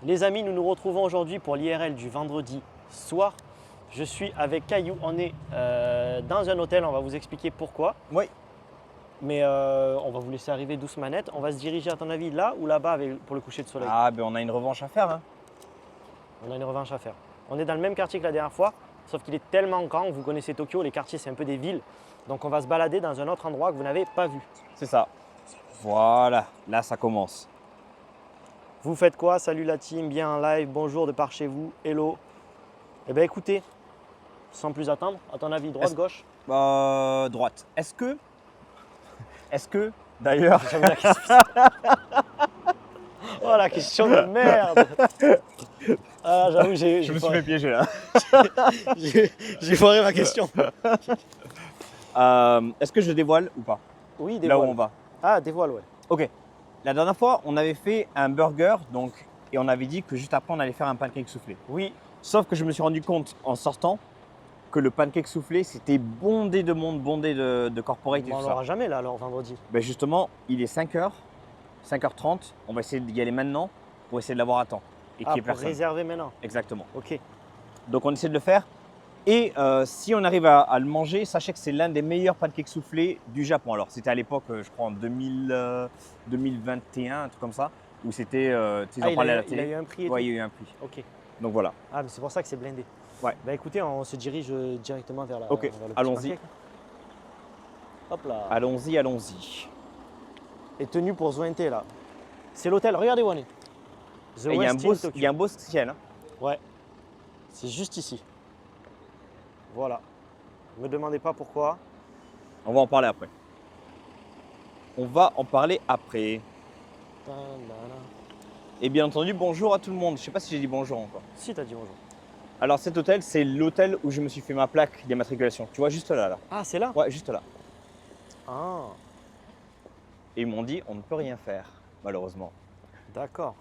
Les amis, nous nous retrouvons aujourd'hui pour l'IRL du vendredi soir. Je suis avec Caillou, on est dans un hôtel, on va vous expliquer pourquoi. Oui. Mais on va vous laisser arriver doucement manette. On va se diriger à ton avis là ou là-bas pour le coucher de soleil. Ah ben on a une revanche à faire. Hein. On a une revanche à faire. On est dans le même quartier que la dernière fois, sauf qu'il est tellement grand, vous connaissez Tokyo, les quartiers c'est un peu des villes. Donc on va se balader dans un autre endroit que vous n'avez pas vu. C'est ça. Voilà, là ça commence. Vous faites quoi? Salut la team, bien en live, bonjour de par chez vous, hello. Eh bien écoutez, sans plus attendre, à ton avis, droite, gauche? Droite. Est-ce que, d'ailleurs, J'aime la question. Oh la question de merde. Ah j'avoue, je me suis fait piéger là. j'ai foiré ma question. Est-ce que je dévoile ou pas? Oui, Là où dévoile. on va. Ah, dévoile, ouais. Ok. La dernière fois, on avait fait un burger et on avait dit que juste après, on allait faire un pancake soufflé. Oui, Sauf que je me suis rendu compte en sortant que le pancake soufflé, c'était bondé de monde, bondé de corporate et on tout l'aura ça. jamais là alors vendredi. Ben justement, il est 5h, 5h30. On va essayer d'y aller maintenant pour essayer de l'avoir à temps. Et Ah, qu'il y ait pour personne. réserver maintenant. Exactement. Ok. Donc on essaie de le faire. Et si on arrive à le manger, sachez que c'est l'un des meilleurs pancakes soufflés du Japon. Alors c'était à l'époque, je crois en 2021, un truc comme ça, où c'était, ils en parlaient à la Il a télé. eu un prix et Ouais, tout. il y a eu un prix. Ok. Donc voilà. Ah, mais c'est pour ça que c'est blindé. Ouais. Bah écoutez, on se dirige directement vers la. Ok, vers le petit allons-y. pancake. Hop là. Allons-y, allons-y. Et tenu pour Zointe là. C'est l'hôtel, regardez où on est. The Et il y a un Westin beau, Tokyo. il y a un beau ciel. Hein. Ouais. C'est juste ici. Voilà. Ne me demandez pas pourquoi. On va en parler après. On va en parler après. Et bien entendu, bonjour à tout le monde. Je ne sais pas si j'ai dit bonjour encore. Si, t'as dit bonjour. Alors cet hôtel, c'est l'hôtel où je me suis fait ma plaque d'immatriculation. Tu vois, juste là, là. Ah, c'est là? Ouais, juste là. Ah, Et ils m'ont dit, on ne peut rien faire, malheureusement. d'accord.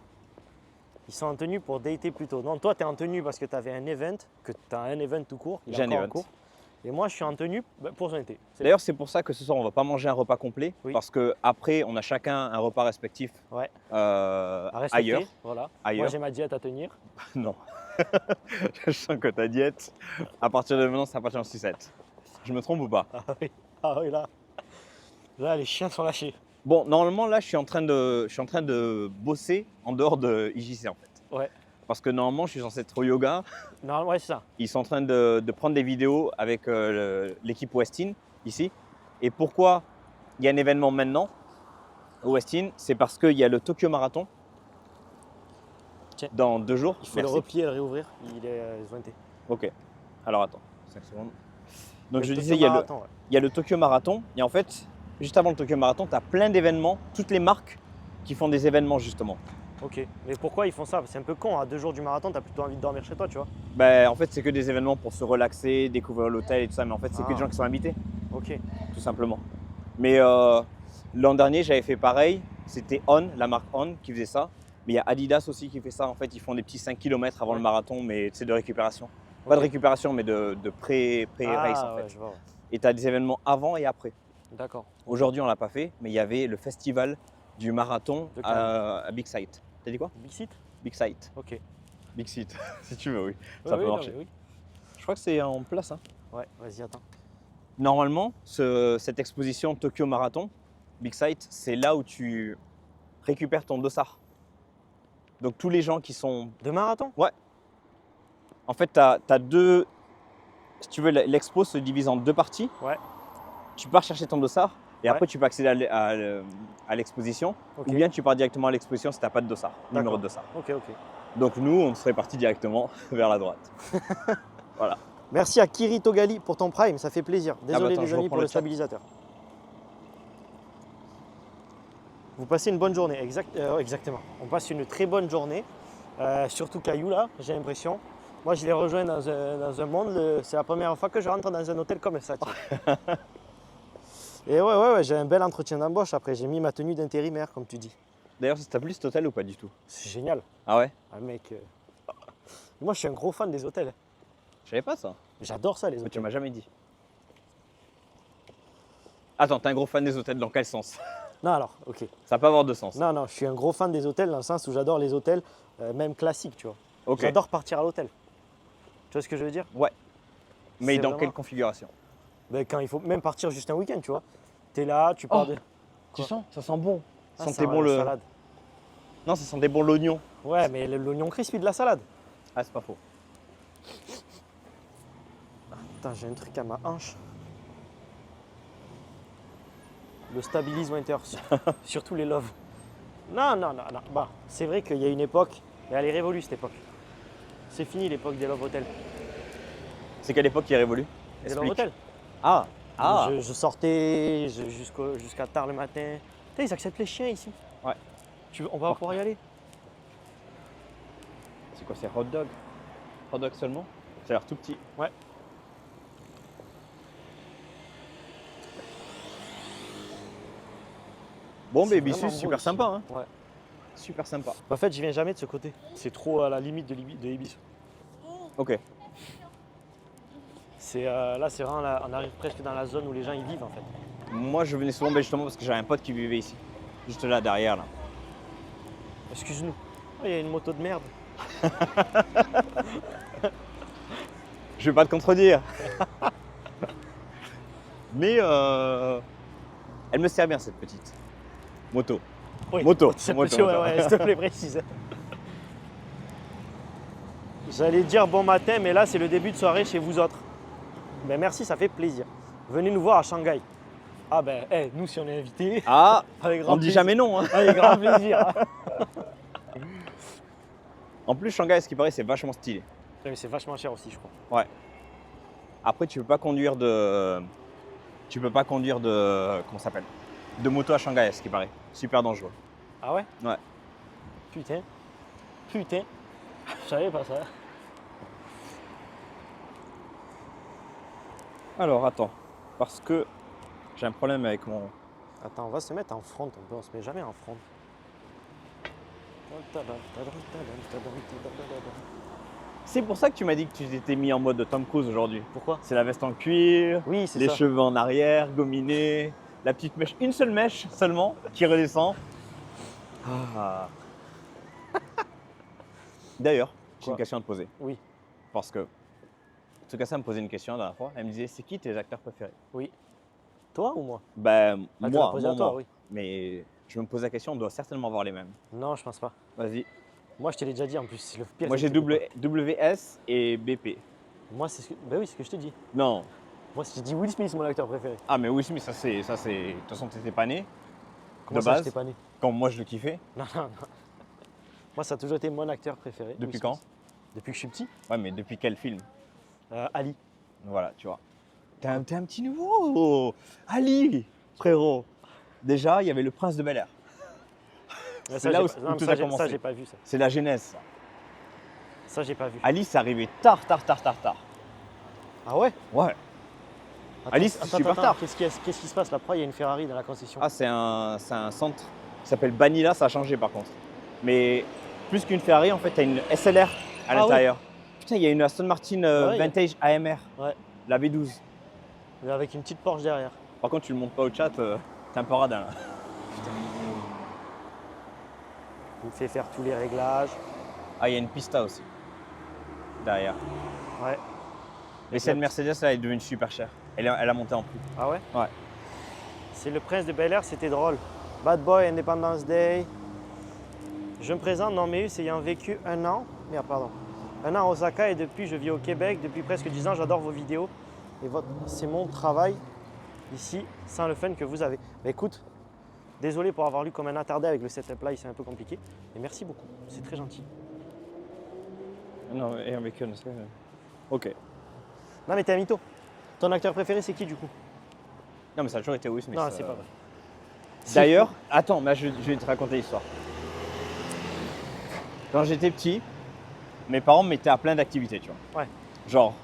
Ils sont en tenue pour dater plus tôt. Non, toi, tu es en tenue parce que tu avais un event, que tu as un event tout court. Il est J'ai un encore en event. cours. Et moi, je suis en tenue pour Zointe. D'ailleurs, c'est pour ça que ce soir, on ne va pas manger un repas complet. Oui. Parce qu'après, on a chacun un repas respectif Ouais. À respecter, ailleurs. Voilà. Ailleurs. Moi, j'ai ma diète à tenir. Non. Je sens que ta diète, à partir de maintenant, ça appartient au 6-7. Je me trompe ou pas? Ah oui, là. Là, les chiens sont lâchés. Bon, normalement, là, je suis en train de bosser en dehors de IJC, en fait. Ouais. Parce que normalement, je suis censé être au yoga. Non, ouais, c'est ça. Ils sont en train de prendre des vidéos avec l'équipe Westin, ici. Et pourquoi il y a un événement maintenant au Westin? C'est parce qu'il y a le Tokyo Marathon. Tiens. Dans 2 jours. Il faut le replier et le réouvrir. Il est Zointe. Ok. Alors attends, 5 secondes. Donc je Le disais, Tokyo Marathon, ouais. il y a le Tokyo Marathon. Et en fait, juste avant le Tokyo Marathon, tu as plein d'événements, toutes les marques qui font des événements justement. Ok. Mais pourquoi ils font ça? C'est un peu con. À 2 jours du marathon, tu as plutôt envie de dormir chez toi, tu vois. Ben, en fait, c'est que des événements pour se relaxer, découvrir l'hôtel et tout ça. Mais en fait, c'est que des gens qui sont invités, Ok. tout simplement. Mais l'an dernier, j'avais fait pareil. C'était On, la marque On, qui faisait ça. Mais il y a Adidas aussi qui fait ça. En fait, ils font des petits 5 km avant le marathon, mais c'est de récupération. Pas de récupération, mais de pré-race en fait. Ouais, je vois. Ouais. Et tu as des événements avant et après. D'accord. Aujourd'hui, on ne l'a pas fait, mais il y avait le festival du marathon De Cannes. à Big Sight. T'as dit quoi? Big Sit? Big Sight. Ok. Big Sight, si tu veux, oui. Oui, Ça oui, peut non, marcher. mais oui. Je crois que c'est en place. Hein. Ouais, vas-y, attends. Normalement, cette exposition Tokyo Marathon, Big Sight, c'est là où tu récupères ton dossard. Donc tous les gens qui sont... De marathon? En fait, tu as deux... Si tu veux, l'expo se divise en 2 parties. Ouais. Tu pars chercher ton dossard et Ouais. après tu peux accéder à l'exposition. Ok. Ou bien tu pars directement à l'exposition si tu n'as pas de dossard, numéro D'accord. de dossard. Ok, ok. Donc nous, on serait parti directement vers la droite. Voilà. Merci à Kiri Togali pour ton prime, ça fait plaisir. Désolé attends, les je amis reprends pour le le chat. stabilisateur. Vous passez une bonne journée, exactement. On passe une très bonne journée, surtout Caillou là, j'ai l'impression. Moi je l'ai rejoint dans un monde, c'est la première fois que je rentre dans un hôtel comme ça. tiens. Et ouais, j'ai un bel entretien d'embauche après, j'ai mis ma tenue d'intérimaire comme tu dis. D'ailleurs, ça t'a plu cet hôtel ou pas du tout? C'est génial. Ah ouais? Ah mec, moi je suis un gros fan des hôtels. Je savais pas ça. J'adore ça les Mais tu hôtels. m'as jamais dit. Attends, t'es un gros fan des hôtels, dans quel sens? Non alors, ok. Ça peut avoir 2 sens. Non, je suis un gros fan des hôtels dans le sens où j'adore les hôtels même classique, tu vois. Ok. J'adore partir à l'hôtel. Tu vois ce que je veux dire? Ouais. Mais C'est dans vraiment- quelle configuration? Ben, quand il faut même partir juste un week-end, tu vois. Tu es là, tu pars Oh, de. Tu Quoi? sens? Ça sent bon. Ah, Ça ça sentait va, bon la le. salade. Non, ça sentait bon l'oignon. Ouais, mais l'oignon crispy de la salade. Ah, c'est pas faux. Putain, j'ai un truc à ma hanche. Le stabilisme intérieur, surtout les loves. Non, non, non, non. Bah, c'est vrai qu'il y a une époque, mais elle est révolue cette époque. C'est fini l'époque des love hotels. C'est quelle époque qui est révolue? Des love Explique. hotels. Ah, ah. Je sortais jusqu'à tard le matin. Putain, ils acceptent les chiens ici. Ouais. On va pouvoir y aller. C'est quoi, c'est hot dog? Hot dog seulement? Ça a l'air tout petit. Ouais. Bon, C'est baby, vraiment c'est beau super ici. sympa, hein. Ouais. Super sympa. En fait, je viens jamais de ce côté. C'est trop à la limite de Ibis. Ok. Là, c'est vraiment on arrive presque dans la zone où les gens y vivent en fait. Moi, je venais souvent justement parce que j'avais un pote qui vivait ici. Juste là, derrière, là. Excuse-nous. Oh, il y a une moto de merde. Je vais pas te contredire. Mais elle me sert bien, cette petite moto. Oui. Moto. C'est moto, petit, ouais, moto. ouais, s'il te plaît, précise. J'allais dire bon matin, mais là, c'est le début de soirée chez vous autres. Ben merci, ça fait plaisir. Venez nous voir à Shanghai. Ah ben, nous, si on est invités, Ah, avec grand on ne dit plaisir. jamais non. Hein. Avec grand plaisir. En plus, Shanghai, ce qui paraît, c'est vachement stylé. Ouais, mais c'est vachement cher aussi, je crois. Ouais. Après, tu peux pas conduire de. Comment ça s'appelle? De moto à Shanghai, ce qui paraît. Super dangereux. Ah ouais? Ouais. Putain. Putain. Je savais pas ça. Alors, attends. Parce que j'ai un problème avec mon. Attends, on va se mettre en front un peu, on se met jamais en front. C'est pour ça que tu m'as dit que tu t'étais mis en mode Tom Cruise aujourd'hui. Pourquoi? C'est la veste en cuir, Oui, c'est les ça. cheveux en arrière, gominés, la petite mèche, une seule mèche seulement qui redescend. Ah. D'ailleurs, j'ai Quoi? une question à te poser. Oui, Parce que Tsukasa me posait une question la dernière fois. Elle me disait, c'est qui tes acteurs préférés? oui. Toi ou moi? Ben, Ah, tu l'as moi, posé à moi, toi, moi. oui. Mais je me pose la question, on doit certainement avoir les mêmes. Non, je pense pas. Vas-y. Moi, je te l'ai déjà dit en plus, c'est le pire. Moi, j'ai c'est que tu peux WS et BP. pas. Moi, c'est ce que. Ben oui, c'est ce que je te dis. Non. Moi, si je dis Will Smith, c'est mon acteur préféré. Ah, mais oui, mais ça, c'est. De toute façon, t'étais pas né. Comment De ça, base. j'étais pas né? Comme moi, je le kiffais. Non, non, non. Moi, ça a toujours été mon acteur préféré. Depuis Will quand? Smith. Depuis que je suis petit. Ouais, mais depuis quel film? Ali. Voilà, tu vois. T'es un petit nouveau. Ali, frérot. Déjà, il y avait le prince de Bel-Air. Ouais, C'est là où j'ai pas- non, mais tout ça, a j'ai- commencé. Ça, j'ai pas vu ça. C'est la genèse, ça. Ça, j'ai pas vu. Ali, c'est arrivé tard. Ah ouais? Ouais. Ali, c'est super tard. Qu'est-ce qui se passe là? Pourquoi il y a une Ferrari dans la concession? Ah, c'est un centre qui s'appelle Banila, ça a changé par contre. Mais plus qu'une Ferrari, en fait, tu as une SLR à Ah l'intérieur. Putain, il y a une Aston Martin Ouais, Vantage AMR, Ouais. la V12. Mais avec une petite Porsche derrière. Par contre, tu le montres pas au chat, t'es un peu radin là. Il fait faire tous les réglages. Ah, il y a une Pista aussi, derrière. Ouais. Mais cette Mercedes, là, elle est devenue super chère. Elle a monté en prix. Ah ouais? Ouais. C'est le prince de Bel-Air, c'était drôle. Bad Boy, Independence Day. Je me présente, Norméus, ayant vécu un an à Osaka et depuis je vis au Québec depuis presque 10 ans. J'adore vos vidéos et c'est mon travail ici sans le fun que vous avez. Mais écoute, désolé pour avoir lu comme un attardé avec le setup là, c'est un peu compliqué. Et merci beaucoup, c'est très gentil. Non, et avec une. Ok. Non mais t'es un mytho. Ton acteur préféré c'est qui du coup? Non, mais ça a toujours été Will Smith. Non, c'est pas vrai. D'ailleurs, attends, je vais te raconter l'histoire. Quand j'étais petit, mes parents me mettaient à plein d'activités, tu vois. Ouais. Genre,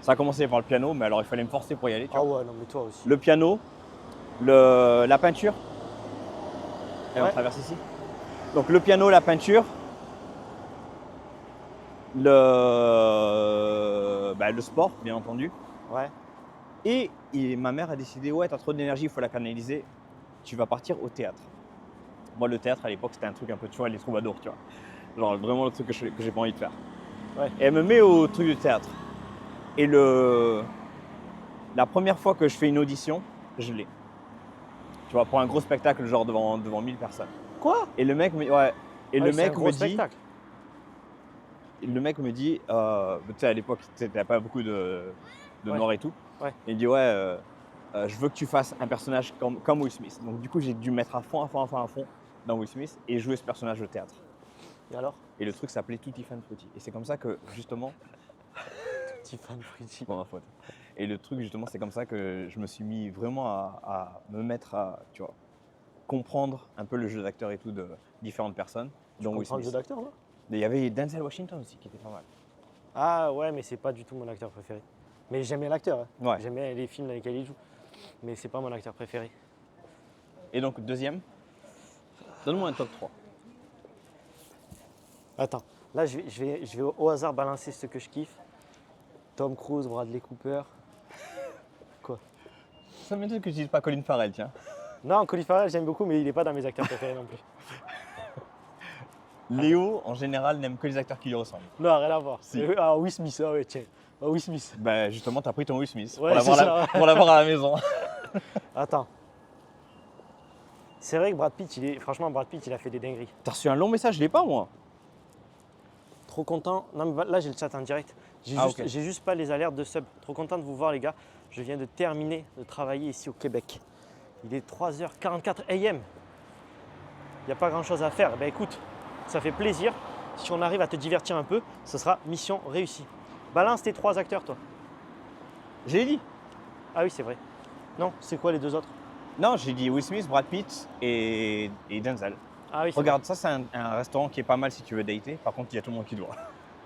ça a commencé par le piano, mais alors il fallait me forcer pour y aller, tu Ah vois. ouais, non mais toi aussi. Le piano, la peinture. Et on Ouais. traverse ici. Donc le piano, la peinture, le sport, bien entendu. Ouais. Et ma mère a décidé, ouais, t'as trop d'énergie, il faut la canaliser. Tu vas partir au théâtre. Moi, le théâtre, à l'époque, c'était un truc un peu, tu vois, les troubadours, tu vois. Genre vraiment le truc que j'ai pas envie de faire. Ouais. Et elle me met au truc de théâtre. Et la première fois que je fais une audition, je l'ai. Tu vois, pour un gros spectacle, genre devant 1000 personnes. Quoi? Et le mec me, ouais, et Ah le oui, c'est un mec gros me dit, spectacle. tu sais, à l'époque, tu n'avais pas beaucoup de Ouais. noirs et tout. Ouais. Et il dit, ouais, je veux que tu fasses un personnage comme Will Smith. Donc du coup, j'ai dû mettre à fond dans Will Smith et jouer ce personnage de théâtre. Et alors? Et le truc s'appelait Tutti Fan Frutti. Et c'est comme ça que, justement, Petit fan fruity. bon, ma faute. Et le truc, justement, c'est comme ça que je me suis mis vraiment à me mettre à, tu vois, comprendre un peu le jeu d'acteur et tout de différentes personnes, dont Will Comprends le jeu Smith. d'acteur, là? Et il y avait Denzel Washington aussi qui était pas mal. Ah ouais, mais c'est pas du tout mon acteur préféré. Mais j'aimais l'acteur, hein. Ouais. J'aimais les films dans lesquels il joue. Mais c'est pas mon acteur préféré. Et donc, deuxième, donne-moi un top 3. Attends, là je vais au hasard balancer ce que je kiffe. Tom Cruise, Bradley Cooper. Ça m'étonne que tu dises pas Colin Farrell, tiens. Non, Colin Farrell j'aime beaucoup, mais il n'est pas dans mes acteurs préférés non plus. Léo, en général, n'aime que les acteurs qui lui ressemblent. Non, rien à voir. Si. Ah, Will Smith, ah ouais, tiens. Ah, Will Smith. Bah, justement, t'as pris ton Will Smith Ouais, pour l'avoir à la maison. Attends. C'est vrai que Brad Pitt, franchement, Brad Pitt, il a fait des dingueries. T'as reçu un long message, je l'ai pas, moi. Trop content. Non, mais là, j'ai le chat en direct. Ok. J'ai juste pas les alertes de sub. Trop content de vous voir, les gars. Je viens de terminer de travailler ici au Québec. Il est 3h44 AM. Il n'y a pas grand chose à faire. Ben écoute, ça fait plaisir. Si on arrive à te divertir un peu, ce sera mission réussie. Balance tes 3 acteurs, toi. J'ai dit. Ah oui, c'est vrai. Non, c'est quoi les 2 autres? Non, j'ai dit Will Smith, Brad Pitt et Denzel. Ah oui, c'est Regarde, ça, c'est un restaurant qui est pas mal si tu veux dater. Par contre, il y a tout le monde qui doit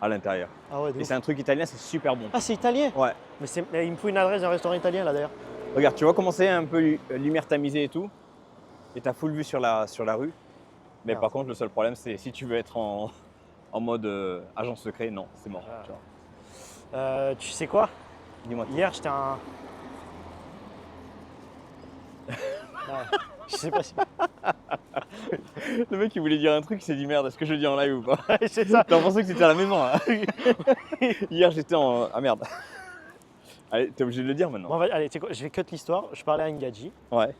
à l'intérieur. vrai. Ah ouais, de Et ouf. c'est un truc italien, c'est super bon. Ah, c'est italien? Ouais. Mais il me faut une adresse d'un restaurant italien, là, d'ailleurs. Regarde, tu vois commencer un peu lumière tamisée et tout. Et t'as full vue sur la rue. Mais Merde. par contre, le seul problème, c'est si tu veux être en mode agent secret, non, c'est mort. Ah. tu vois. Tu sais quoi? Dis-moi tout. Hier, j'étais en. Ouais, je sais pas si. Le mec, il voulait dire un truc, il s'est dit merde, est-ce que je le dis en live ou pas? c'est ça. T'as pensé que c'était à la maison hein. Hier, j'étais en. Ah merde. Allez, t'es obligé de le dire maintenant. Bon, allez, tu sais quoi, je vais cut l'histoire. Je parlais à Ngadji Ouais.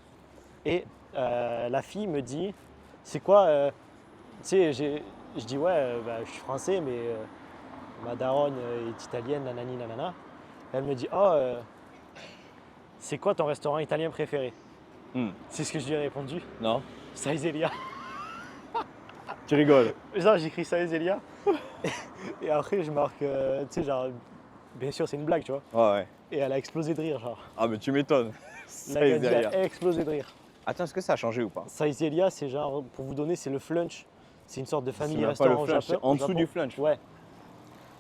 et la fille me dit c'est quoi tu sais, je dis ouais, bah, je suis français, mais ma daronne est italienne, nanani nanana. Elle me dit oh, c'est quoi ton restaurant italien préféré? C'est ce que je lui ai répondu. Non. Saïzelia. Tu rigoles. Genre, j'écris Saïzelia. Et après, je marque, tu sais, genre, bien sûr, c'est une blague, tu vois. Ouais, ouais. Et elle a explosé de rire, genre. Ah, mais tu m'étonnes. La Ngadji a explosé de rire. Attends, est-ce que ça a changé ou pas? Saïzelia, c'est genre, pour vous donner, c'est le flunch. C'est une sorte de C'est famille même pas le restaurant au flunch, Japon. c'est en au dessous Japon. du flunch. Ouais.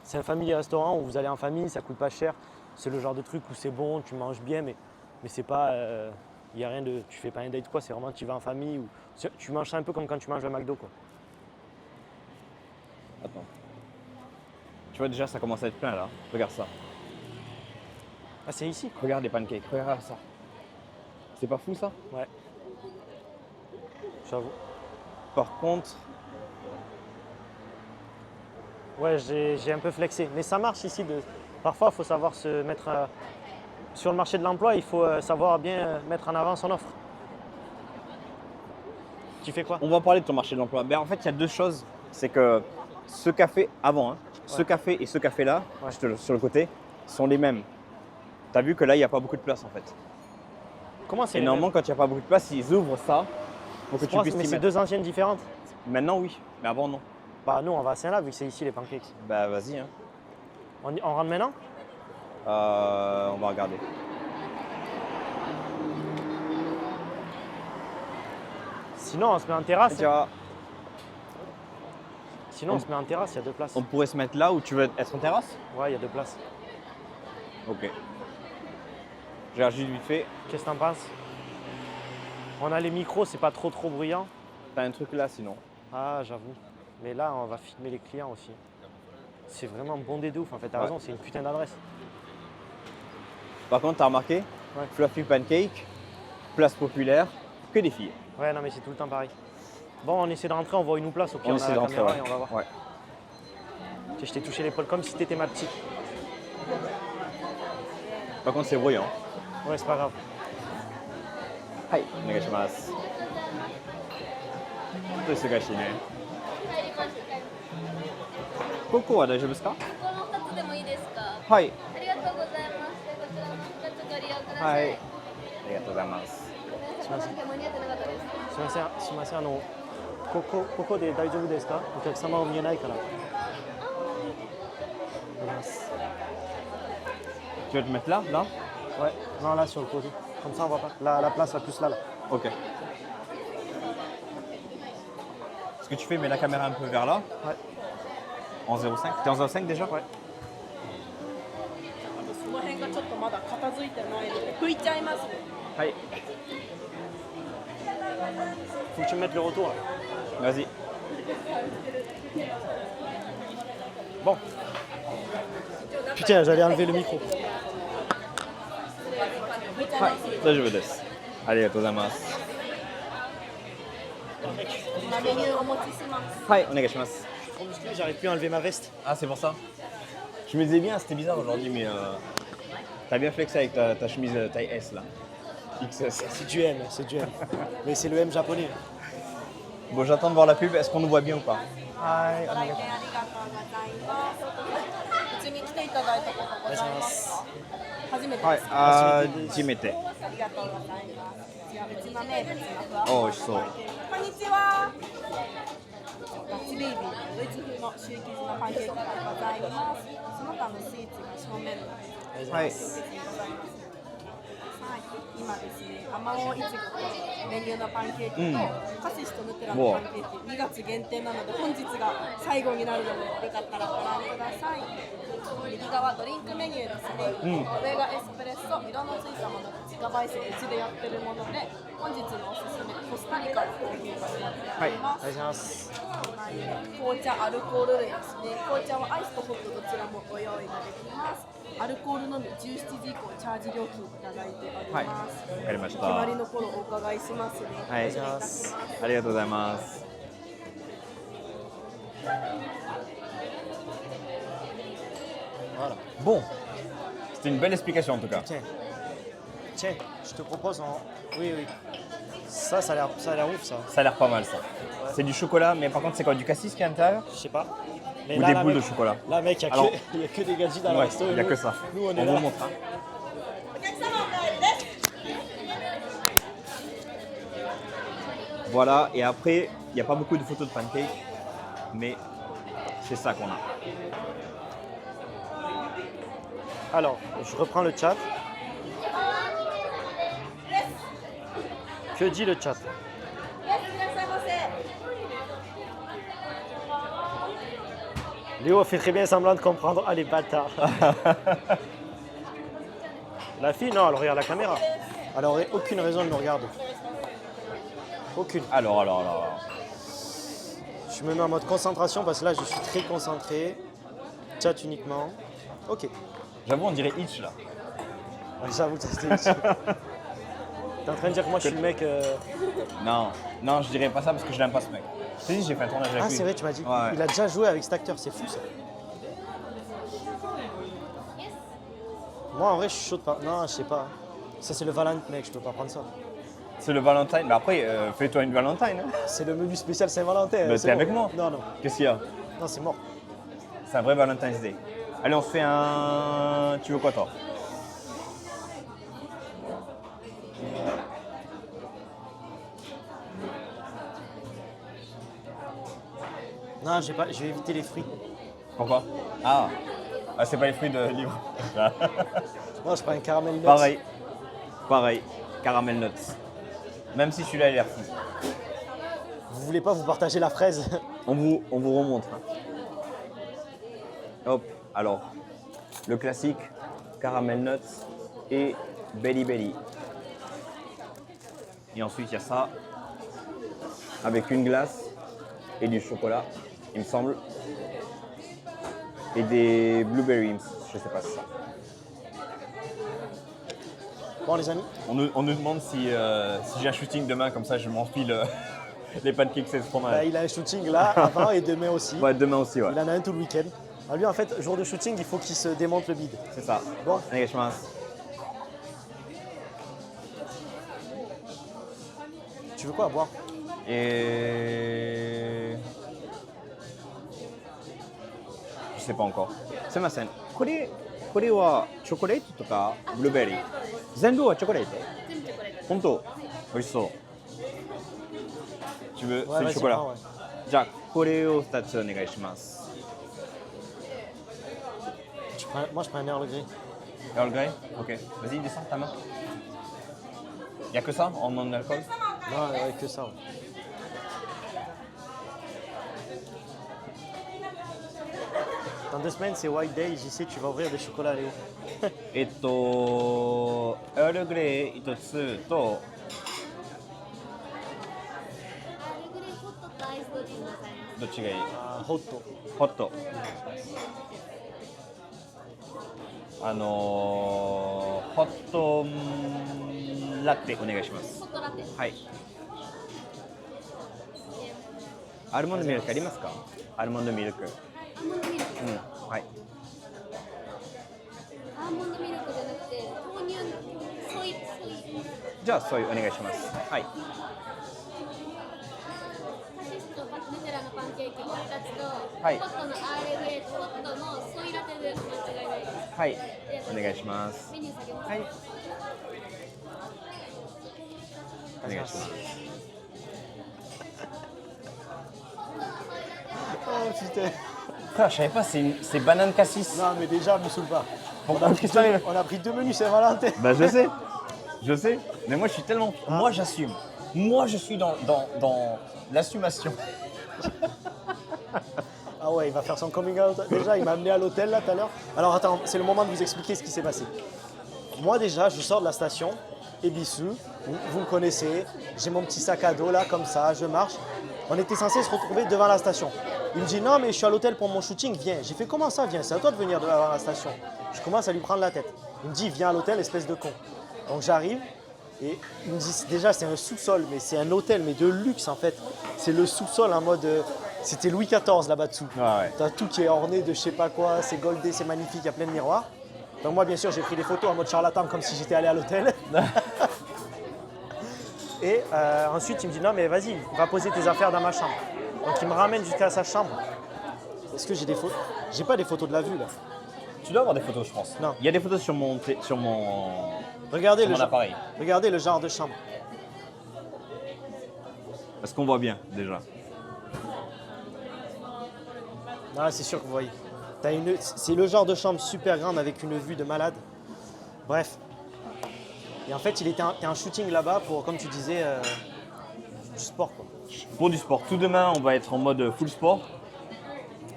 C'est un famille restaurant où vous allez en famille, ça coûte pas cher. C'est le genre de truc où c'est bon, tu manges bien, mais c'est pas. Il y a rien de. Tu fais pas un date quoi, c'est vraiment tu vas en famille ou. Tu manges ça un peu comme quand tu manges un McDo quoi. Attends. Tu vois, déjà, ça commence à être plein là. Regarde ça. Ah, c'est ici quoi. Regarde les pancakes. Regarde ça. C'est pas fou ça? Ouais. J'avoue. Par contre, Ouais, j'ai un peu flexé. Mais ça marche ici. Parfois, il faut savoir se mettre. Sur le marché de l'emploi, il faut savoir bien mettre en avant son offre. Tu fais quoi? on va parler de ton marché de l'emploi. Ben, en fait, il y a deux choses. C'est que ce café avant, ce Ouais. café et ce café-là, Ouais. sur le côté, sont les mêmes. T'as vu que là, il n'y a pas beaucoup de place en fait. Comment c'est Et les normalement, quand il n'y a pas beaucoup de place, ils ouvrent ça pour que tu mêmes? puisses Mais t'y c'est mettre. deux anciennes différentes. Maintenant, oui, mais avant, non. Bah, nous, on va à Saint-Lab vu que c'est ici les pancakes. Bah, vas-y. On rentre maintenant? On va regarder. Sinon, on se met en terrasse. Tu vois, Sinon, on se met en terrasse, il y a 2 places. on pourrait se mettre là où tu veux être en terrasse? Ouais, il y a 2 places. Ok. J'ai réagi vite fait. Qu'est-ce que t'en penses? On a les micros, c'est pas trop bruyant. T'as un truc là sinon. Ah, j'avoue. Mais là, on va filmer les clients aussi. C'est vraiment bondé de ouf. En fait, t'as Ouais. raison, c'est une putain d'adresse. Par contre, t'as remarqué? Ouais. Fluffy Pancake, place populaire, que des filles. Ouais, non, mais c'est tout le temps pareil. Bon, on essaie de rentrer, on voit une place, au pire, On on a essaie la de rentrer, caméra ouais. et on va voir. Ouais. Je t'ai touché l'épaule comme si t'étais ma petite. Par contre, c'est bruyant. Ouais, c'est pas grave. はい、お願いします。ちょっと忙しいね。ここは大丈夫ですか？この2つでもいいですか？はい。ありがとうございます。こちらの2つご利用くださ。はいい。ありがとうございます。この時間間に合ってなかったです。すみません、すみません、ここで大丈夫ですか？お客様を見えないから。Tu vas te mettre là, là? Ouais, non, là sur le côté. Comme ça, on voit pas. La place, la plus là. Ok. Ce que tu fais, mets la caméra un peu vers là. Ouais. En 0,5. T'es en 0,5 déjà? Ouais. その辺がちょっとまだ片付いてないので拭いちゃいますね。はい。 Faut que tu me mettes le retour là. Vas-y. Bon. Putain, j'allais enlever le micro. はい、大丈夫です。ありがとうございます。今メニューお持ちします。はい、お願いします。 Trop musclé, j'arrive plus à enlever ma veste. Ah, c'est pour ça? Je me disais bien, c'était bizarre aujourd'hui, mais t'as bien flexé avec ta chemise taille S là. XS. C'est du M, c'est du M. Mais c'est le M japonais. Bon, j'attends de voir la pub. Est-ce qu'on nous voit bien ou pas? はい、お願いしご来店ありがとうございます。うちに来ていただいたことございますか？初めてはいです。、初めて。ありがとうございます。うちはうちの名物のふわふおわ美味しそう。こんにちは。ダッチベイビードイツ風のシュー生地のパンケーキがございます。その他のスイーツが正面のはい。でございます。はい、今ですね、あまおういちごと練乳のパンケーキと、カシスとヌテラのパンケーキ、2月限定なので本日が最後になるので、よかったらご覧ください。右側ドリンクメニューですね、上がエスプレッソ、色のついたもの、自家焙煎うちでやってるもので、本日のおすすめ、コスタリカのコーヒーがやっております。お願いします。紅茶、アルコール類ですね。紅茶はアイスとホットどちらもご用意ができます。アルコールのみ17時以降チャージ料金いただいております。わかりました。決まりの頃お伺いしますね。はい。失礼いたします。ありがとうございます。Voilà. Bon, c'était une belle explication en tout cas. Tiens. Tiens, je te propose en. Oui, oui. Ça a l'air ouf ça. Ça a l'air pas mal ça. C'est du chocolat, mais par contre c'est quoi? Du cassis qui est à l'intérieur? Je sais pas. Mais Ou là, des là, boules mec, de chocolat? Là, mec, il Alors- n'y a que des gadgets dans le Ouais, resto. il n'y a nous- que ça. Nous, on est On là. vous montre. Hein. Voilà, et après, il n'y a pas beaucoup de photos de pancakes, mais c'est ça qu'on a. Alors, je reprends le chat. Que dit le chat? Léo fait très bien semblant de comprendre. Ah, les bâtards. La fille, non, elle regarde la caméra. Elle n'aurait aucune raison de nous regarder. Aucune. Alors. Je me mets en mode concentration parce que là, je suis très concentré. Chat uniquement. Ok. J'avoue, on dirait Hitch là. Ouais, j'avoue que c'était utile. T'es en train de dire que moi, je suis le mec... Non, je dirais pas ça parce que je l'aime pas ce mec. Je t'ai dit, j'ai fait un tournage avec Ah, lui. c'est vrai, tu m'as dit. Ouais. Il a déjà joué avec cet acteur, c'est fou ça. Moi, en vrai, je suis chaud de pas. Non, je sais pas. Ça, c'est le Valentine, mec, je peux pas prendre ça. C'est le Valentine. Mais après, fais-toi une Valentine. Hein. C'est le menu spécial Saint-Valentin. Bah, c'est t'es bon. avec moi. Non, non. Qu'est-ce qu'il y a? Non, c'est mort. C'est un vrai Valentine's Day. Allez, on se fait un. Tu veux quoi toi? Non, j'ai pas... je vais éviter les fruits. Pourquoi? Ah, c'est pas les fruits de livre. Moi, je prends un caramel nuts. Pareil. Caramel nuts. Même si celui-là, il a l'air fou. Vous voulez pas vous partager la fraise? On vous remontre. Hein. Hop, alors, le classique, caramel nuts et belly belly. Et ensuite, il y a ça, avec une glace et du chocolat, il me semble. Et des blueberries, je sais pas si ça. Bon, les amis. On nous demande si j'ai un shooting demain, comme ça je m'enfile les pancakes, c'est trop Bah, mal. il a un shooting là, avant et demain aussi. Ouais, demain aussi, ouais. Il en a un tout le week-end. Ah, lui, en fait, jour de shooting, il faut qu'il se démonte le bide. C'est ça. Bon, Onegaishimasu. tu veux quoi à boire? Et... Je sais pas encore. Sumimasen. これはチョコレートとかブルーベリー全部はチョコレート全部チョコレート。本当美味しそう Tu veux Ouais, c'est du vas-y, chocolat prends, ouais. じゃあこれを2つお願いします Moi, je prends un Earl Grey. Earl Grey Ok. Vas-y, descends ta main. Il n'y a que ça en non-alcool Non, ouais, que ça. Ouais. Dans 2 semaines, c'est White Day. J'y sais, tu vas ouvrir des chocolats, Léo. エールグレイ1つとアールグレイホットとアイスどっちになさいます？どっちがいいAh, hot. ホットホットラテお願いしますホットラテ。はいアーモンドミルクありますかアーモンドミルクアーモンドミルク。うんはいアーモンドミルクじゃなくて豆乳ソイ。じゃあそういうお願いしますはいカシスとヌテラのパンケーキ2つと、はいホットのアールグレイとホットのソイラテで間違いないです。はいお願いしますメニュー下げます。はいお願いします Oh putain. Frère, je savais pas, c'est banane cassis. Non, mais déjà, me saoule pas. Pourquoi qu'est-ce que ça arrive On a pris 2 menus Saint-Valentin. Bah je sais. Mais moi je suis tellement... Moi j'assume. Moi je suis dans l'assumation. Ah ouais, il va faire son coming out. Déjà, il m'a amené à l'hôtel là tout à l'heure. Alors attends, c'est le moment de vous expliquer ce qui s'est passé. Moi déjà, je sors de la station, Ebisu, vous me connaissez, j'ai mon petit sac à dos là, comme ça, je marche. On était censé se retrouver devant la station. Il me dit non mais je suis à l'hôtel pour mon shooting, viens. J'ai fait comment ça, viens, c'est à toi de venir devant la station. Je commence à lui prendre la tête. Il me dit viens à l'hôtel, espèce de con. Donc j'arrive et il me dit déjà c'est un sous-sol, mais c'est un hôtel, mais de luxe en fait. C'est le sous-sol en mode... c'était Louis XIV là-bas dessous. Ouais. T'as tout qui est orné de je sais pas quoi, c'est goldé, c'est magnifique, il y a plein de miroirs. Donc moi bien sûr j'ai pris des photos en mode charlatan comme si j'étais allé à l'hôtel. Et ensuite il me dit non mais vas-y, va poser tes affaires dans ma chambre. Donc il me ramène jusqu'à sa chambre. Est-ce que j'ai des photos? J'ai pas des photos de la vue là. Tu dois avoir des photos je pense. Non. Il y a des photos sur mon Regardez Sur le, mon appareil. regardez le genre de chambre. Parce qu'on voit bien déjà. Ah, c'est sûr que vous voyez. C'est le genre de chambre super grande avec une vue de malade. Bref. Et en fait, il était un shooting là-bas pour, comme tu disais, du sport quoi. Pour du sport. Tout demain on va être en mode full sport.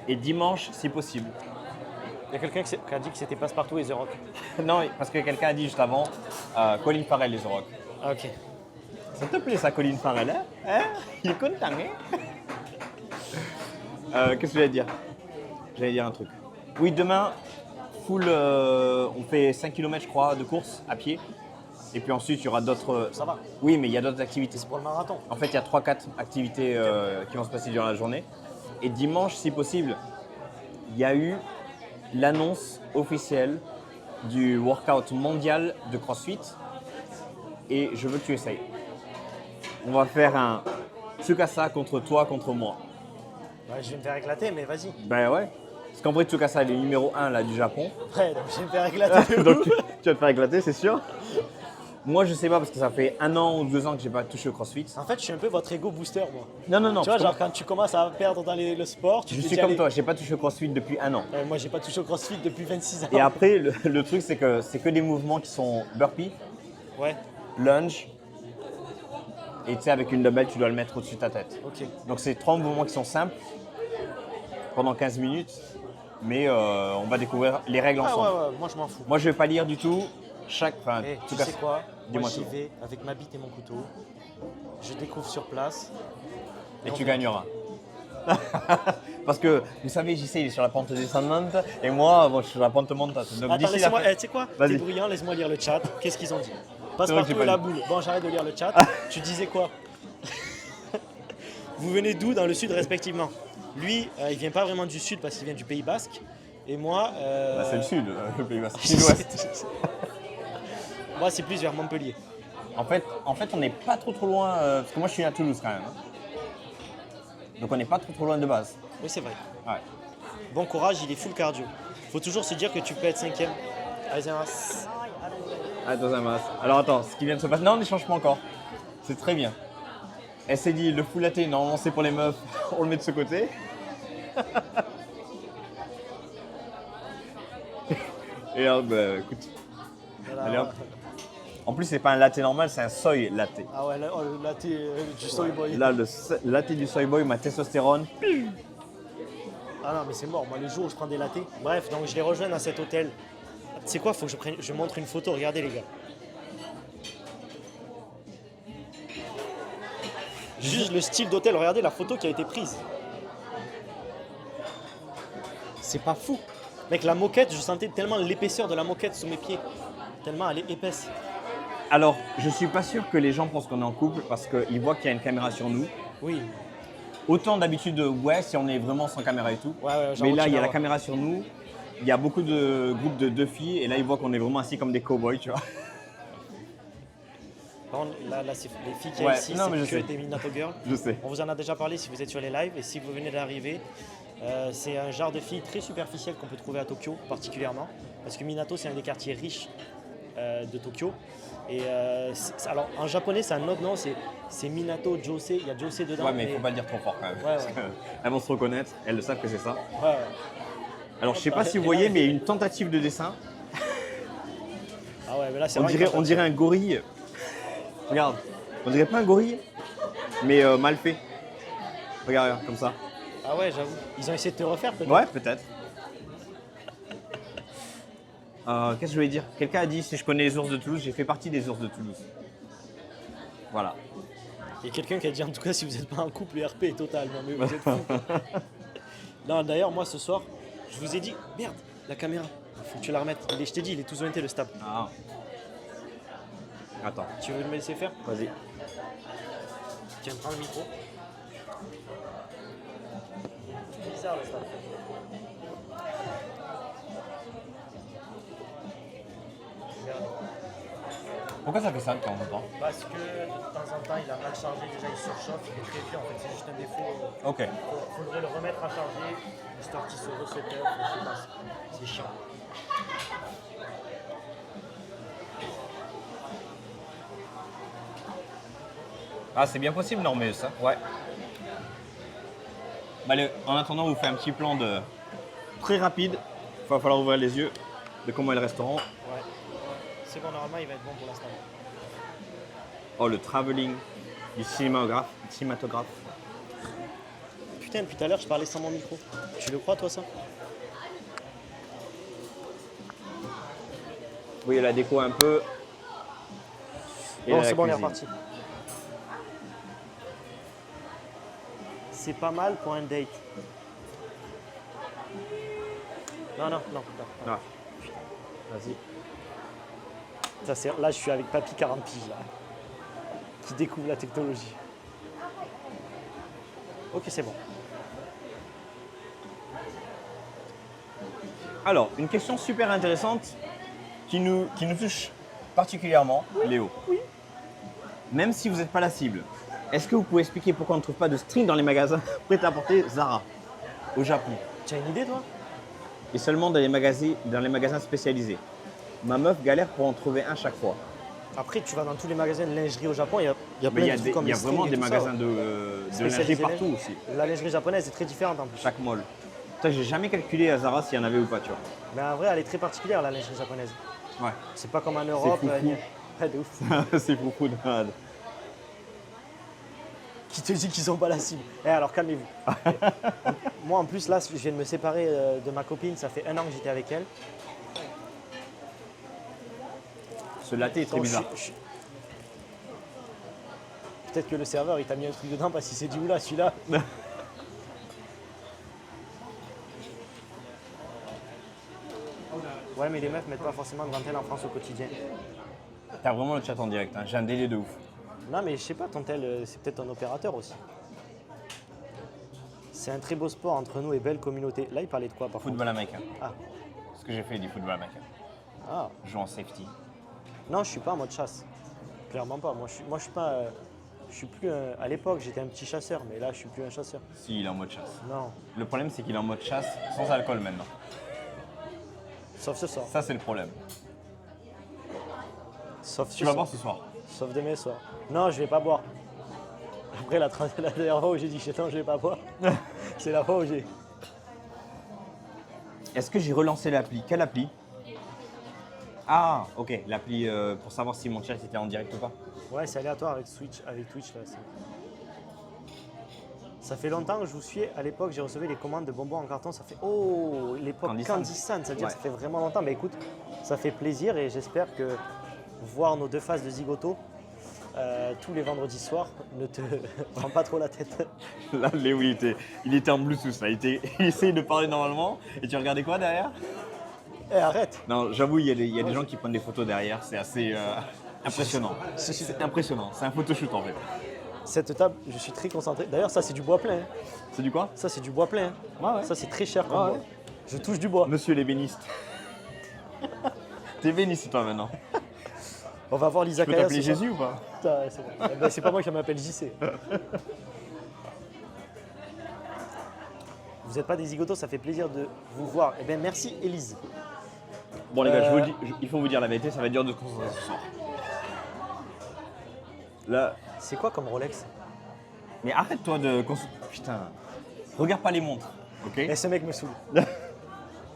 Et dimanche si possible. Il y a quelqu'un qui a dit que c'était Passepartout et The Rock. Non, parce que quelqu'un a dit juste avant Colin Farrell et The Rock. Ah, ok. Ça te plaît ça, Colin Farrell hein? Il est content, hein? Qu'est-ce que j'allais dire? J'allais dire un truc. Oui, demain, full, on fait 5 km je crois de course à pied. Et puis ensuite, il y aura d'autres... Ça va. Oui, mais il y a d'autres activités. C'est pour le marathon. En fait, il y a 3-4 activités qui vont se passer durant la journée. Et dimanche, si possible, il y a eu l'annonce officielle du workout mondial de CrossFit. Et je veux que tu essayes. On va faire un Tsukasa contre toi, contre moi. Ouais, je vais me faire éclater, mais vas-y. Ben ouais. Parce qu'en vrai, Tsukasa, il est numéro 1 là, du Japon. Ouais, donc je vais me faire éclater. Donc tu vas te faire éclater, c'est sûr. Moi, je sais pas parce que ça fait 1 an ou 2 ans que j'ai pas touché au CrossFit. En fait, je suis un peu votre ego booster, moi. Non. Tu vois, genre quand tu commences à perdre dans le sport, tu Je te suis dis, comme allez. toi, j'ai pas touché au CrossFit depuis 1 an. Moi, j'ai pas touché au CrossFit depuis 26 ans. Et après, le truc, c'est que des mouvements qui sont burpee, Ouais, lunge, et tu sais, avec une dumbbell, tu dois le mettre au-dessus de ta tête. ok. Donc, c'est 3 mouvements qui sont simples pendant 15 minutes, mais on va découvrir les règles Ah ensemble. ouais, moi je m'en fous. Moi, je vais pas lire du tout. Enfin, Et tu Tsukasa- sais quoi? Moi Dis-moi j'y tout. vais avec ma bite et mon couteau. Je découvre sur place. Et on tu verra. gagneras. Parce que, vous savez, JC, il est sur la pente descendante, et moi, je suis sur la pente montante. Donc, Attends, d'ici la laisse-moi, fin- tu sais quoi? Vas-y. T'es bruyant, laisse-moi lire le chat. Qu'est-ce qu'ils ont dit? C'est vrai que j'ai Passepartout pas et la lu. boule. Bon, j'arrête de lire le chat. Tu disais quoi? Vous venez d'où dans le sud respectivement? Lui, il vient pas vraiment du sud parce qu'il vient du Pays Basque. Et moi. Bah, c'est le sud, le Pays Basque. Sud-ouest. Moi, c'est plus vers Montpellier. En fait, on n'est pas trop loin, parce que moi je suis à Toulouse quand même. Hein. Donc on n'est pas trop loin de base. Oui, c'est vrai. Ouais. Bon courage, il est full cardio. Faut toujours se dire que tu peux être 5ème. Allez, Alors attends, ce qui vient de se passer. Non, on n'échange pas encore. C'est très bien. Elle s'est dit, le full latte, normalement c'est pour les meufs, on le met de ce côté. Et alors, bah, écoute. Allez, hop. En plus, c'est pas un latte normal, c'est un soy latte. Ah ouais, le latte du soy boy. Là, le latte du soy boy, ma testostérone. Ah non, mais c'est mort. Moi, le jour où je prends des lattés. Bref, donc je les rejoins dans cet hôtel. C'est quoi? Faut que je montre une photo. Regardez, les gars. Juste le style d'hôtel. Regardez la photo qui a été prise. C'est pas fou. Mec, la moquette, je sentais tellement l'épaisseur de la moquette sous mes pieds. Tellement elle est épaisse. Alors, je suis pas sûr que les gens pensent qu'on est en couple parce qu'ils voient qu'il y a une caméra sur nous. Oui. Autant d'habitude, ouais, si on est vraiment sans caméra et tout. Ouais, Mais là, il y a la caméra sur nous. Il y a beaucoup de groupes de 2 filles et là, ils voient qu'on est vraiment assis comme des cow-boys, tu vois. Par contre, là c'est les filles qui Ouais, ici, non, mais je c'est que sais. des Minato Girls. Je sais. On vous en a déjà parlé si vous êtes sur les lives et si vous venez d'arriver. C'est un genre de filles très superficielles qu'on peut trouver à Tokyo particulièrement. Parce que Minato, c'est un des quartiers riches de Tokyo. Et alors en japonais, c'est un autre nom, c'est Minato Josei. Il y a Josei dedans. Ouais, mais il faut pas le dire trop fort quand même. Ouais, parce ouais. qu'elles vont se reconnaître, elles le savent que c'est ça. Ouais. Alors, je sais pas si vous voyez, mais il y a une tentative de dessin. Ah ouais, mais là c'est On dirait un gorille. Regarde, on dirait pas un gorille, mais mal fait. Regarde, comme ça. Ah ouais, j'avoue. Ils ont essayé de te refaire peut-être. Ouais, peut-être. Qu'est-ce que je voulais dire? Quelqu'un a dit si je connais les ours de Toulouse, j'ai fait partie des ours de Toulouse. Voilà. Il y a quelqu'un qui a dit en tout cas si vous n'êtes pas en couple, le RP est total. Non mais vous êtes fous. Non, d'ailleurs moi ce soir, je vous ai dit, merde, la caméra, faut que tu la remettes. Je t'ai dit, il est tout zoné le stable. Ah. Attends, Tu veux me laisser faire? vas-y. Tiens, prends le micro. C'est bizarre le stable. Pourquoi ça fait ça de temps en temps? Parce que de temps en temps il a mal chargé, déjà il surchauffe, il est très vieux en fait, c'est juste un défaut. Ok. Il faudrait le remettre à charger, histoire qu'il se reset, je sais pas, c'est chiant. Ah, c'est bien possible, Normeus, ça. Ouais. Bah, allez, en attendant, on vous fait un petit plan de très rapide. Il va falloir ouvrir les yeux de comment est le restaurant. Ouais. C'est bon, normalement il va être bon pour l'instant. Oh, le travelling du cinématographe. Putain, depuis tout à l'heure je parlais sans mon micro. Tu le crois toi ça? Vous voyez la déco un peu. Et Bon, là, c'est la bon, on est cuisine. reparti. C'est pas mal pour un date. Non. Ah. Vas-y. Ça, là, je suis avec Papy 40 piges, là, qui découvre la technologie. Ok, c'est bon. Alors, une question super intéressante qui nous touche particulièrement, Léo. Oui. Même si vous n'êtes pas la cible, est-ce que vous pouvez expliquer pourquoi on ne trouve pas de string dans les magasins prêt-à-porter Zara au Japon Tu as une idée, toi? et seulement dans les magasins spécialisés? Ma meuf galère pour en trouver un chaque fois. Après, tu vas dans tous les magasins de lingerie au Japon, il y a Mais plein il y a, de trucs comme il y a les vraiment strings et des tout ça, magasins ouais. de lingerie Spécialisés partout linge. aussi. La lingerie japonaise est très différente en plus. Chaque mall. Putain, j'ai jamais calculé à Zara s'il y en avait ou pas, tu vois. Mais en vrai, elle est très particulière, la lingerie japonaise. Ouais. C'est pas comme en Europe. foufou. Ouais, de ouf. C'est beaucoup de malade. Qui te dit qu'ils sont pas la cible. Eh alors calmez-vous. Moi en plus là, je viens de me séparer de ma copine, ça fait 1 an que j'étais avec elle. Ce latte est très Donc, bizarre. Peut-être que le serveur il t'a mis un truc dedans parce qu'il s'est dit oula celui-là. Ouais mais les meufs mettent pas forcément de dentelle en France au quotidien. T'as vraiment le chat en direct, hein. J'ai un délai de ouf. Non mais je sais pas, Tontel c'est peut-être un opérateur aussi. C'est un très beau sport entre nous et belle communauté. Là, il parlait de quoi par contre? Football américain. Ah. Ce que j'ai fait du football américain. Ah. Je joue en safety. Non, je suis pas en mode chasse. Clairement pas. Moi, je suis pas. Je suis plus. À l'époque, j'étais un petit chasseur, mais là, je suis plus un chasseur. Si, il est en mode chasse. Non. Le problème, c'est qu'il est en mode chasse sans alcool maintenant. Sauf ce soir. Ça, c'est le problème. Sauf Tu vas boire ce soir. Sauf demain soir. Non, je vais pas boire. Après, la dernière fois où j'ai dit non, je vais pas boire, c'est la fois où j'ai. Est-ce que j'ai relancé l'appli? Quelle appli? Ah, ok, l'appli pour savoir si mon chat était en direct ou pas. Ouais, c'est aléatoire avec Twitch là. Ça fait longtemps que je vous suis. À l'époque, j'ai reçu les commandes de bonbons en carton. Ça fait l'époque Candy Candy Sand. Ça veut dire Ouais. que ça fait vraiment longtemps. Mais écoute, ça fait plaisir et j'espère que voir nos deux faces de zigoto tous les vendredis soirs ne te prend pas trop la tête. Là, Léo, il était en Bluetooth. Là. Il essayait de parler normalement. Et tu regardais quoi derrière? Eh, arrête. Non, j'avoue, il y a des gens qui prennent des photos derrière. C'est assez impressionnant. C'est impressionnant. C'est un photoshoot en fait. Cette table, je suis très concentré. D'ailleurs, ça, c'est du bois plein. Hein. C'est du quoi? Ça, c'est du bois plein. Hein. Ouais, ouais. Ça, c'est très cher comme Ouais, bois. ouais. Je touche du bois. Monsieur l'ébéniste. T'es béniste toi maintenant. On va voir Tu peux l'Izakaya. t'appeler ce soir. Jésus ou pas? Putain, c'est bon. Eh ben, c'est pas moi qui m'appelle JC. Vous n'êtes pas des zigotos, ça fait plaisir de vous voir. Eh bien, merci Élise. Bon les gars, je vous le dis, il faut vous dire la vérité, ça va être dur de se concentrer ce soir. Là, C'est quoi comme Rolex? mais arrête-toi de... Putain, regarde pas les montres, ok? Et ce mec me saoule. Tu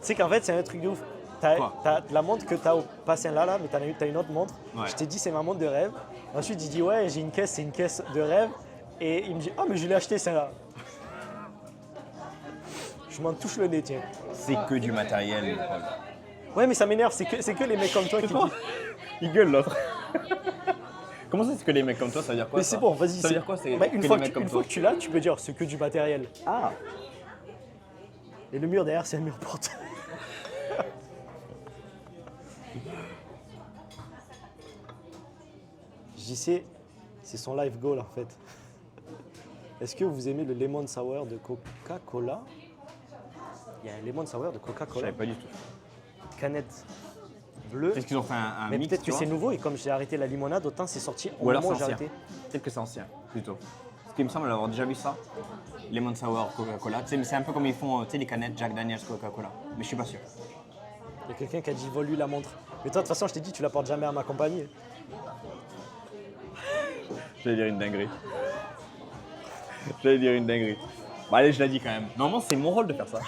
sais qu'en fait, c'est un truc de ouf. T'as Quoi la montre que t'as au Passin là, mais t'as une autre montre. Ouais. Je t'ai dit, c'est ma montre de rêve. Ensuite, il dit, ouais, j'ai une caisse, c'est une caisse de rêve. Et il me dit, oh, mais je l'ai acheté celle-là. Je m'en touche le nez, tiens. C'est que du matériel, Paul. Ouais, mais ça m'énerve, c'est que les mecs comme toi qui disent. Il gueule l'autre. Comment ça, c'est que les mecs comme toi, ça veut dire quoi? Mais c'est bon, vas-y. Ça veut dire quoi, c'est Bah, que une les fois mecs comme une toi? fois que tu l'as, tu peux dire, c'est que du matériel. Ah. Et le mur derrière, c'est un mur porte. JC, c'est son life goal en fait. Est-ce que vous aimez le lemon sour de Coca-Cola? Il y a un lemon sour de Je Coca-Cola. savais pas du tout. Canette bleue. Peut-être qu'ils ont fait un Mais mix, peut-être tu que vois. c'est nouveau et comme j'ai arrêté la limonade, autant c'est sorti au Ou alors moment c'est où j'ai ancien. arrêté. Peut-être que c'est ancien, plutôt. Parce qu'il me semble avoir déjà vu ça. Lemon Sour Coca-Cola. Tu sais, mais c'est un peu comme ils font tu sais, les canettes Jack Daniels Coca-Cola. Mais je suis pas sûr. Il y a quelqu'un qui a dit vole lui la montre. Mais toi, de toute façon, je t'ai dit, tu la portes jamais à ma compagnie. J'allais dire une dinguerie. J'allais dire une dinguerie. Bah allez, je l'ai dit quand même. Normalement, c'est mon rôle de faire ça.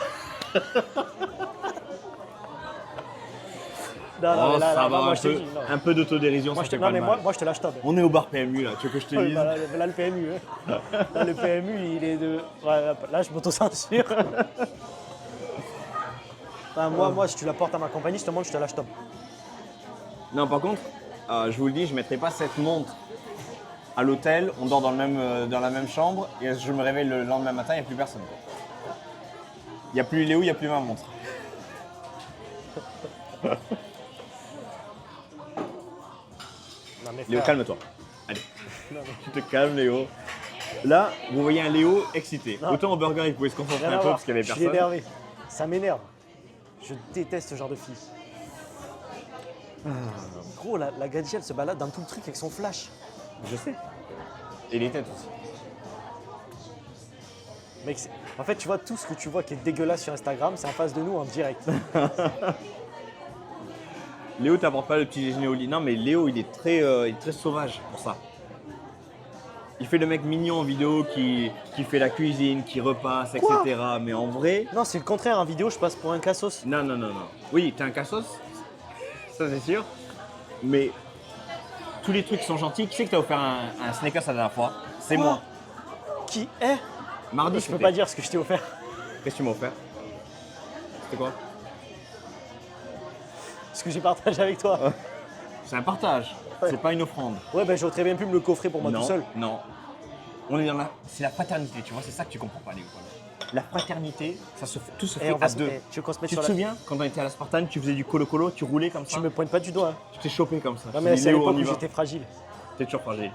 Non, non, Oh, mais là, ça va, moi, un je t'ai peu, dit. non. un peu d'autodérision, Moi, ça je te, fait non, pas mais de mal. moi, je te lâche top. On est au bar PMU là, tu veux que je te dise? Là, le PMU. Hein. Là, le PMU, il est de. Ouais, là, je m'auto-censure. Enfin, moi, si tu la portes à ma compagnie, je te montre, je te lâche top. Non, par contre, je vous le dis, je ne mettrai pas cette montre à l'hôtel, on dort dans la même chambre, et je me réveille le lendemain matin, il n'y a plus personne. Il n'y a plus Léo, il n'y a plus ma montre. Non, mais Léo, frère, calme-toi. Allez, tu te calmes, Léo. Là, vous voyez un Léo excité. Non. Autant au burger, il pouvait se concentrer rien à un peu voir. parce qu'il n'y avait Je suis personne. énervé. Ça m'énerve. Je déteste ce genre de fille. Gros, la Gadji, elle se balade dans tout le truc avec son flash. Je sais. Et les têtes aussi. Mec, en fait, tu vois, tout ce que tu vois qui est dégueulasse sur Instagram, c'est en face de nous en direct. Léo, t'apportes pas le petit déjeuner au lit. Non, mais Léo, il est très sauvage pour ça. Il fait le mec mignon en vidéo qui fait la cuisine, qui repasse, etc. Quoi Mais en vrai, Non, c'est le contraire. En vidéo, je passe pour un cassos. non. Oui, t'es un cassos, ça c'est sûr. Mais tous les trucs sont gentils. Qui c'est que t'as offert un Snickers la dernière fois? C'est Quoi moi. Qui est Mardi, Je peux c'était. pas dire ce que je t'ai offert. Qu'est-ce que tu m'as offert? C'était quoi? Ce que j'ai partagé avec toi. C'est un partage. Ouais. C'est pas une offrande. Ouais, ben j'aurais très bien pu me le coffrer pour moi non, tout seul. non. On est dans c'est la fraternité, tu vois, c'est ça que tu comprends pas, Léo. La fraternité, tout se fait Et on va à se- deux. tu veux qu'on se mette Tu sur te la. souviens quand on était à la Spartane, tu faisais du colo-colo, tu roulais comme ça, Tu me pointes pas du doigt. Hein. tu t'es chopé comme ça. Non, Je mais te dis, c'est à Léo, l'époque on y où va. j'étais fragile. T'es toujours fragile.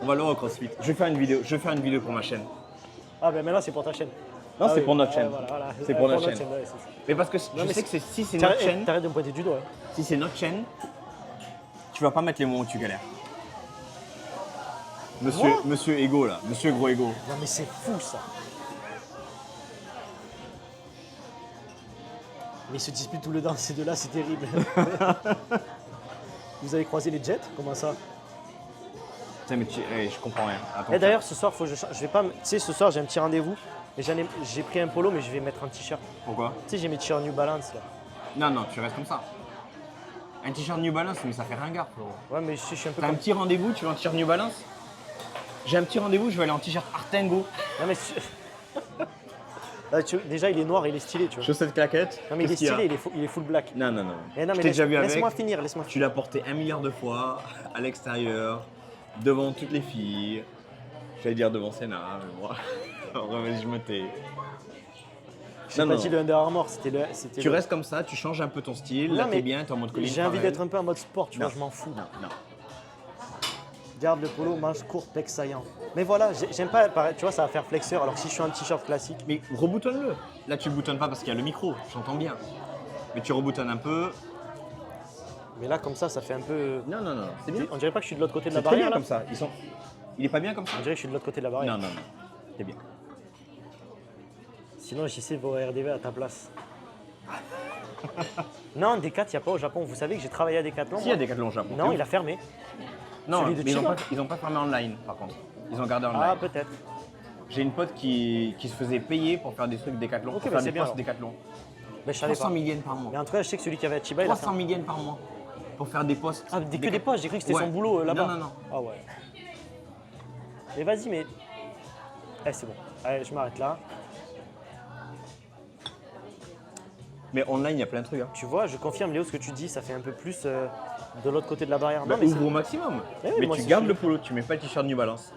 On va le voir au CrossFit. Je vais faire une vidéo pour ma chaîne. Ah, ben maintenant, c'est pour ta chaîne. Non, Ah c'est oui, pour notre ouais, chaîne. voilà. C'est pour notre chaîne. ouais, c'est ça. Mais parce que je mais sais que si c'est T'arrêtes notre chaîne, t'arrêtes de me pointer du doigt. Hein. si c'est notre chaîne, tu vas pas mettre les moments où tu galères. Monsieur Ego là, monsieur gros ego. Non mais c'est fou ça. Mais ils se disputent tout le temps, ces deux-là, c'est terrible. Vous avez croisé les jets? Comment ça? Putain, mais je comprends rien. Attends, Et d'ailleurs, ce soir, faut que je vais pas. Tu sais, ce soir, j'ai un petit rendez-vous. Mais j'ai pris un polo, mais je vais mettre un t-shirt. pourquoi? Tu sais, j'ai mes t-shirts New Balance là. Non, tu restes comme ça. Un t-shirt New Balance, mais ça fait ringard, frérot. Ouais, mais je suis un peu T'as un comme. petit rendez-vous, tu vas en t-shirt New Balance? J'ai un petit rendez-vous, je vais aller en t-shirt Artengo. Non, mais. Là, déjà, il est noir, il est stylé, tu vois. Chaussettes claquettes. Non, mais il est qu'est-ce qu'il y a? stylé, il est full black. Non. Mais non, Je mais t'ai déjà vu avec. laisse-moi finir, laisse-moi Tu finir. l'as porté 1 milliard de fois à l'extérieur, devant toutes les filles. J'allais dire devant Senna, mais moi, en vrai, je me tais. J'ai pas dit le Under Armour, c'était Tu restes comme ça, tu changes un peu ton style, Non, là mais t'es bien, t'es en mode Colin J'ai envie Farrell. d'être un peu en mode sport, tu vois, Non. je m'en fous. Non. Garde le polo, manche courte, pec saillant. Mais voilà, j'aime pas, tu vois, ça va faire flexeur. Alors si je suis un t-shirt classique, Mais reboutonne-le. Là tu le boutonnes pas parce qu'il y a le micro, j'entends bien. Mais tu reboutonnes un peu. mais là comme ça fait un peu. Non, c'est bien. On dirait pas que je suis de l'autre côté de la C'est très barrière bien là. comme ça. Il est pas bien comme ça? On dirait que je suis de l'autre côté de la barrière. Non. C'est bien. Sinon j'essaie vos RDV à ta place. Non, Decat, il n'y a pas au Japon. Vous savez que j'ai travaillé à Decathlon. S'il y a des Decathlon au Japon. Non, il a fermé. Non, celui de mais Chiba. ils ont pas fermé online par contre. Ils ont gardé online. Ah, peut-être. J'ai une pote qui se faisait payer pour faire des trucs Decathlon, Ok, pour bah faire c'est des bien, postes alors. Decathlon. Mais je savais 300 pas. 000 yens par mois. Mais en tout cas, je sais que celui qui avait à Chiba, il a 300 000 yens par mois pour faire des postes. Ah, que des postes, j'ai cru que c'était Ouais. son boulot là-bas. Non. Ah ouais. Mais vas-y, mais. Eh, c'est bon. Allez, je m'arrête là. Mais online, il y a plein de trucs. Hein. Tu vois, je confirme, Léo, ce que tu dis, ça fait un peu plus de l'autre côté de la barrière. Bah, Non, mais ouvre au maximum. Eh oui, mais moi tu aussi, gardes je le suis- polo, tu mets pas le t-shirt New Balance.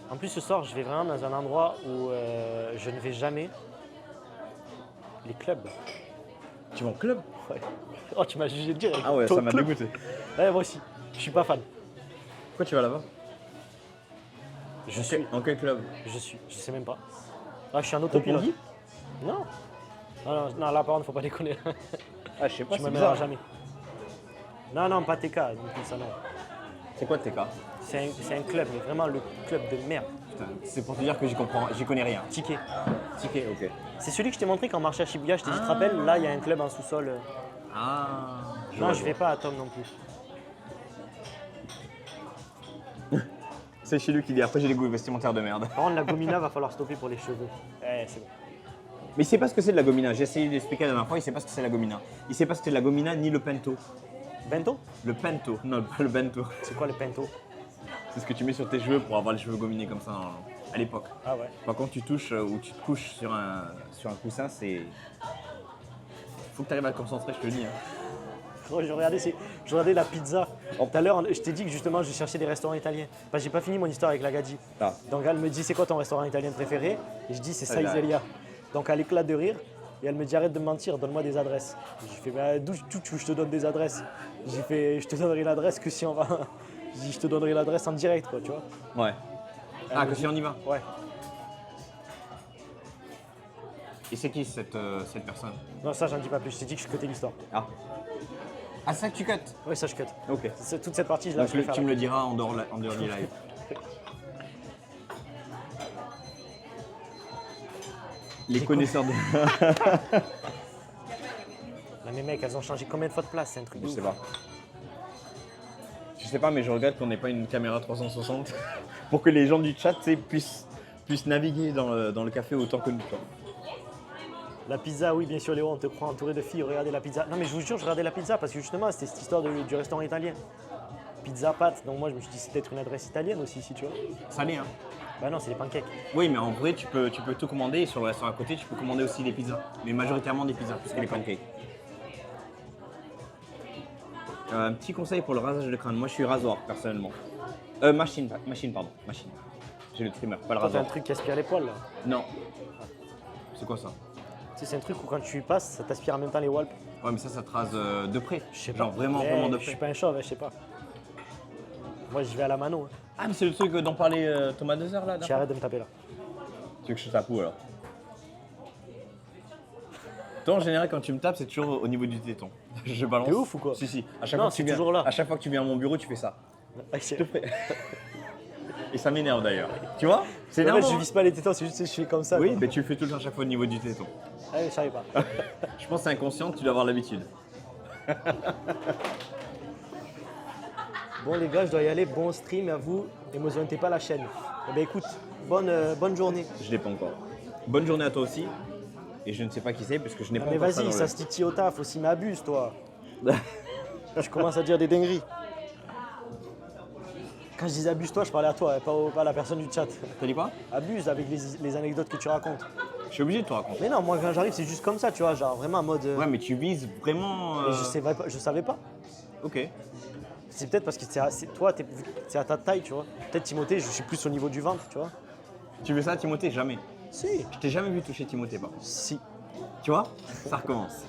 En plus, ce soir, je vais vraiment dans un endroit où je ne vais jamais. Les clubs. Tu vas en club? Ouais. Oh, tu m'as jugé direct. Ah ouais, Ton ça m'a club. dégoûté. Ouais, moi aussi. Je suis pas fan. Pourquoi tu vas là-bas? Je suis. En quel club? Je sais même pas. Ah, je suis un autopilote. Roppongi? Non. Non, là, par contre, faut pas déconner. Ah, je sais pas, Tu c'est m'amèneras bizarre. jamais. Non, pas TK, du coup, ça non. C'est quoi TK? C'est un club, mais vraiment le club de merde. Putain, c'est pour te dire que j'y connais rien. Ticket. Ticket, ok. C'est celui que je t'ai montré quand on marchait à Shibuya. Je t'ai dit, tu te rappelles, là, il y a un club en sous-sol. Ah. Non, je vais pas à Tom non plus. C'est chez lui qui dit après j'ai des goûts vestimentaires de merde. Par contre, la gomina, va falloir stopper pour les cheveux. C'est bon. Mais il sait pas ce que c'est de la gomina. J'ai essayé d'expliquer la dernière fois, il sait pas ce que c'est la gomina. Il sait pas ce que c'est de la gomina ni le pento. Bento? Le pento, non pas le bento. C'est quoi le pento? C'est ce que tu mets sur tes cheveux pour avoir les cheveux gominés comme ça à l'époque. Ah ouais. Enfin, quand tu touches ou tu te couches sur un coussin, c'est. Faut que tu arrives à te concentrer, je te le dis. Hein. Oh, je regardais la pizza. Tout à l'heure, je t'ai dit que justement, je cherchais des restaurants italiens. Parce que j'ai pas fini mon histoire avec la Gadji. Ah. Donc elle me dit, c'est quoi ton restaurant italien préféré? Et je dis, c'est Ah, là. Saiseria. Donc elle éclate de rire. Et elle me dit, arrête de me mentir, donne-moi des adresses. J'ai fait, bah, d'où tu veux que je te donne des adresses? J'ai fait, je te donnerai l'adresse que si on va. Je dis, je te donnerai l'adresse en direct, quoi, tu vois. Ouais. Ah, que si on y va. Ouais. Et c'est qui cette personne? Non, ça, j'en dis pas plus. Je t'ai dit que je cutais l'histoire. Ah. Ah, ça que tu cut? Oui, ça, je cut. Ok. Toute cette partie, là, Donc, je vais faire. tu me le diras en dehors du live. Les connaisseurs de. Là, mes mecs, elles ont changé combien de fois de place? C'est un truc de Je ouf. sais pas. Je sais pas, mais je regrette qu'on n'ait pas une caméra 360 pour que les gens du chat tu sais, puissent naviguer dans le café autant que nous. Quoi. La pizza, oui, bien sûr, Léo, on te croit entouré de filles, regardez la pizza. Non, mais je vous jure, je regardais la pizza parce que justement, c'était cette histoire du restaurant italien. Pizza, pâte. Donc moi, je me suis dit, c'est peut-être une adresse italienne aussi, si tu vois. Salé, hein? Bah non, c'est des pancakes. Oui, mais en vrai, tu peux tout commander et sur le restaurant à côté, tu peux commander aussi des pizzas. Mais majoritairement des pizzas, plus que les pancakes. Un petit conseil pour le rasage de crâne. Moi, je suis rasoir, personnellement. Machine, pardon. Machine. J'ai le trimmer, pas le Toi, t'as un rasoir. truc qui aspire les poils, là. Non. C'est quoi ça? Tu sais, c'est un truc où quand tu y passes, ça t'aspire en même temps les walps. Ouais, mais ça te rase de près. Je sais Genre pas. vraiment, Eh, vraiment de Je suis près. pas un chauve, je sais pas. Moi, j'y vais à la mano. Hein. Ah, mais c'est le truc dont parlait Thomas Dezer là. Tu arrêtes de me taper là. Tu veux que je tape où alors? Toi, en général, quand tu me tapes, c'est toujours au niveau du téton. Je balance. T'es ouf ou quoi? Si, si. À chaque Non, fois que tu c'est viens, toujours là. à chaque fois que tu viens à mon bureau, tu fais ça. Ah, Je te fais. Et ça m'énerve d'ailleurs. Tu vois? C'est En fait, énervant. je vise pas les tétons, c'est juste que je suis comme ça. Oui, quoi. mais tu le fais tout le temps à chaque fois au niveau du téton. Ah oui, je savais pas. Je pense que c'est inconscient, tu dois avoir l'habitude. Bon les gars, je dois y aller. Bon stream à vous. Et ne vous pas la chaîne. Eh ben écoute, bonne journée. Je l'ai pas encore. Bonne journée à toi aussi. Et je ne sais pas qui c'est parce que je n'ai Ah, pas mais encore vas-y, dans ça le- se titille au taf aussi, mais abuse toi. Je commence à dire des dingueries. Quand je dis abuse-toi, je parlais à toi, pas à la personne du chat. T'as dit quoi? Abuse avec les anecdotes que tu racontes. Je suis obligé de te raconter. Mais non, moi quand j'arrive, c'est juste comme ça, tu vois, genre vraiment en mode. Ouais, mais tu vises vraiment. Et je savais pas. Ok. C'est peut-être parce que toi, c'est à ta taille, tu vois. Peut-être Timothée, je suis plus au niveau du ventre, tu vois. Tu veux ça, Timothée? Jamais. Si. Je t'ai jamais vu toucher Timothée, pas. Si. Tu vois? Ça recommence.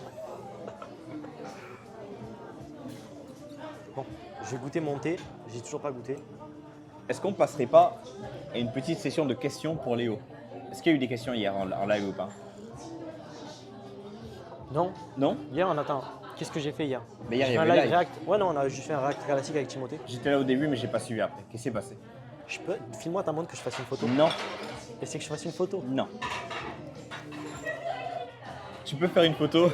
Bon, je vais goûter mon thé. J'ai toujours pas goûté. Est-ce qu'on passerait pas à une petite session de questions pour Léo? Est-ce qu'il y a eu des questions hier en live ou pas? Non. Non? Hier, on attend. Qu'est-ce que j'ai fait hier? Mais hier, il y J'ai fait avait un live live. react. Ouais, non, on a juste fait un react classique avec Timothée. J'étais là au début, mais j'ai pas suivi après. Qu'est-ce qui s'est passé? Je peux. Filme-moi ta montre que je fasse une photo. Non. Et c'est que je fasse une photo. Non. Tu peux faire une photo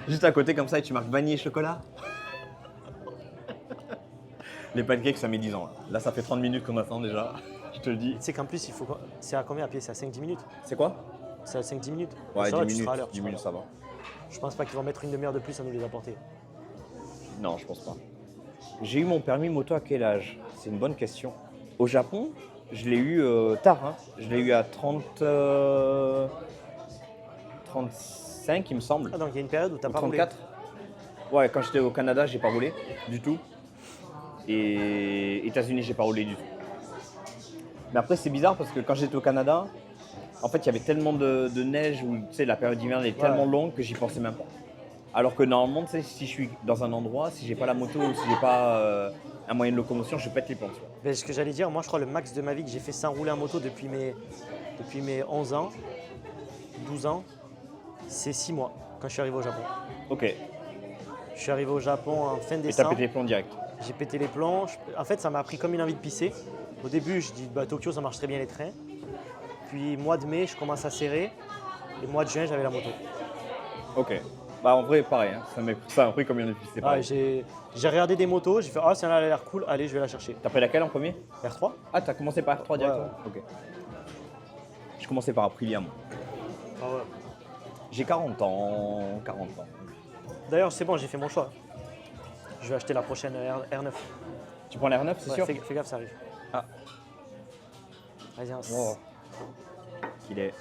juste à côté comme ça et tu marques vanille et chocolat? Les pancakes, ça met 10 ans. Là, ça fait 30 minutes qu'on attend déjà. Je te le dis. Tu sais qu'en plus, il faut. C'est à combien à pied? C'est à 5-10 minutes? C'est quoi? C'est à 5-10 minutes? Ouais, Ça 10 va, tu minutes. seras à l'heure, 10 tu seras à minutes, l'heure. ça va. Je pense pas qu'ils vont mettre une demi-heure de plus à nous les apporter. Non, je pense pas. J'ai eu mon permis moto à quel âge? C'est une bonne question. Au Japon, je l'ai eu tard. Hein. Je l'ai eu à 35, il me semble. Ah, donc il y a une période où t'as Ou pas roulé. 34. Ouais, quand j'étais au Canada, j'ai pas roulé du tout. Et États-Unis, j'ai pas roulé du tout. Mais après, c'est bizarre parce que quand j'étais au Canada, en fait, il y avait tellement de neige où tu sais, la période d'hiver est tellement longue que j'y pensais même pas. Alors que normalement, tu sais, si je suis dans un endroit, si j'ai pas la moto ou si j'ai pas un moyen de locomotion, je pète les plombs. tu vois. Mais ce que j'allais dire, moi je crois le max de ma vie que j'ai fait sans rouler en moto depuis mes 11 ans, 12 ans, c'est 6 mois quand je suis arrivé au Japon. Ok. Je suis arrivé au Japon en fin Et t'as décembre. pété les plombs direct. J'ai pété les plombs. En fait, ça m'a pris comme une envie de pisser. Au début, je dis bah, Tokyo, ça marche très bien les trains. Puis mois de mai, je commence à serrer. Et mois de juin, j'avais la moto. Ok. Bah en vrai, pareil. Hein. Ça m'a pris combien de pistes? C'est Ah, pareil. j'ai regardé des motos, j'ai fait ah, celle-là elle a l'air cool, allez, je vais la chercher. T'as pris laquelle en premier? R3? Ah, t'as commencé par R3 directement? Ouais, Ok. Je commençais par Aprilia, moi. Ah ouais. J'ai 40 ans. 40 ans. D'ailleurs, c'est bon, j'ai fait mon choix. Je vais acheter la prochaine R9. Tu prends l'R9, c'est Ouais, sûr? fais gaffe, ça arrive. Ah. Vas-y, un Oh. Qu'il est.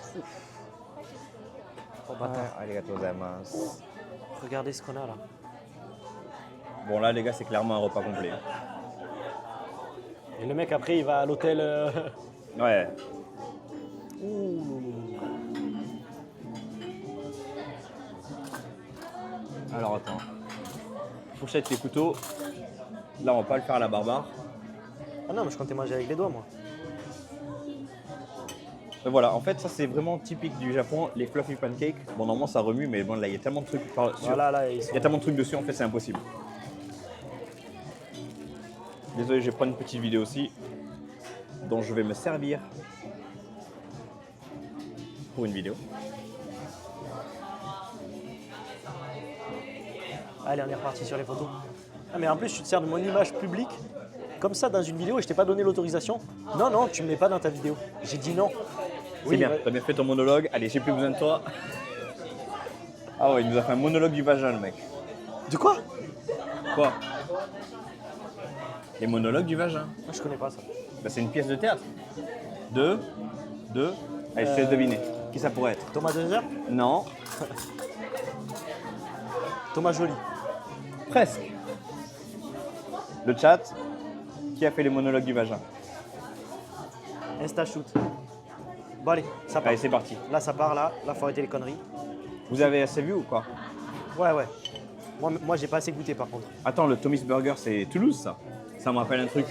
Oh, bâtard. Arigatou gozaimasu. Regardez ce qu'on a là. Bon, là, les gars, c'est clairement un repas complet. Et le mec, après, il va à l'hôtel. Ouais. Alors, attends. Fourchette et couteau. Là, on va pas le faire à la barbare. Ah non, mais je comptais manger avec les doigts, moi. Mais voilà, en fait, ça, c'est vraiment typique du Japon. Les fluffy pancakes. Bon, normalement, ça remue, mais bon, là, il y a tellement de trucs dessus. Voilà, là, ils sont... Il y a tellement de trucs dessus, en fait, c'est impossible. Désolé, je vais prendre une petite vidéo aussi, dont je vais me servir pour une vidéo. Allez, on est reparti sur les photos. Ah, mais en plus, tu te sers de mon image publique, comme ça, dans une vidéo, et je t'ai pas donné l'autorisation. Non, non, tu me mets pas dans ta vidéo. J'ai dit non. C'est bien, ouais. t'as bien fait ton monologue. Allez, j'ai plus besoin de toi. Ah ouais, il nous a fait un monologue du vagin, le mec. De quoi? Quoi? Les monologues du vagin. Moi, je connais pas ça. Bah, c'est une pièce de théâtre. Deux. Allez, je te laisse deviner. Qui ça pourrait être? Thomas Dezer? Non, Thomas Joly. presque. Le chat, qui a fait les monologues du vagin? Insta-shoot. Bon, allez, ça part. Allez, c'est parti. Là, ça part, là. Là, faut arrêter les conneries. Vous avez assez vu ou quoi? Ouais, ouais. Moi j'ai pas assez goûté, par contre. Attends, le Tommy's Burger, c'est Toulouse, ça? Ça me rappelle un truc.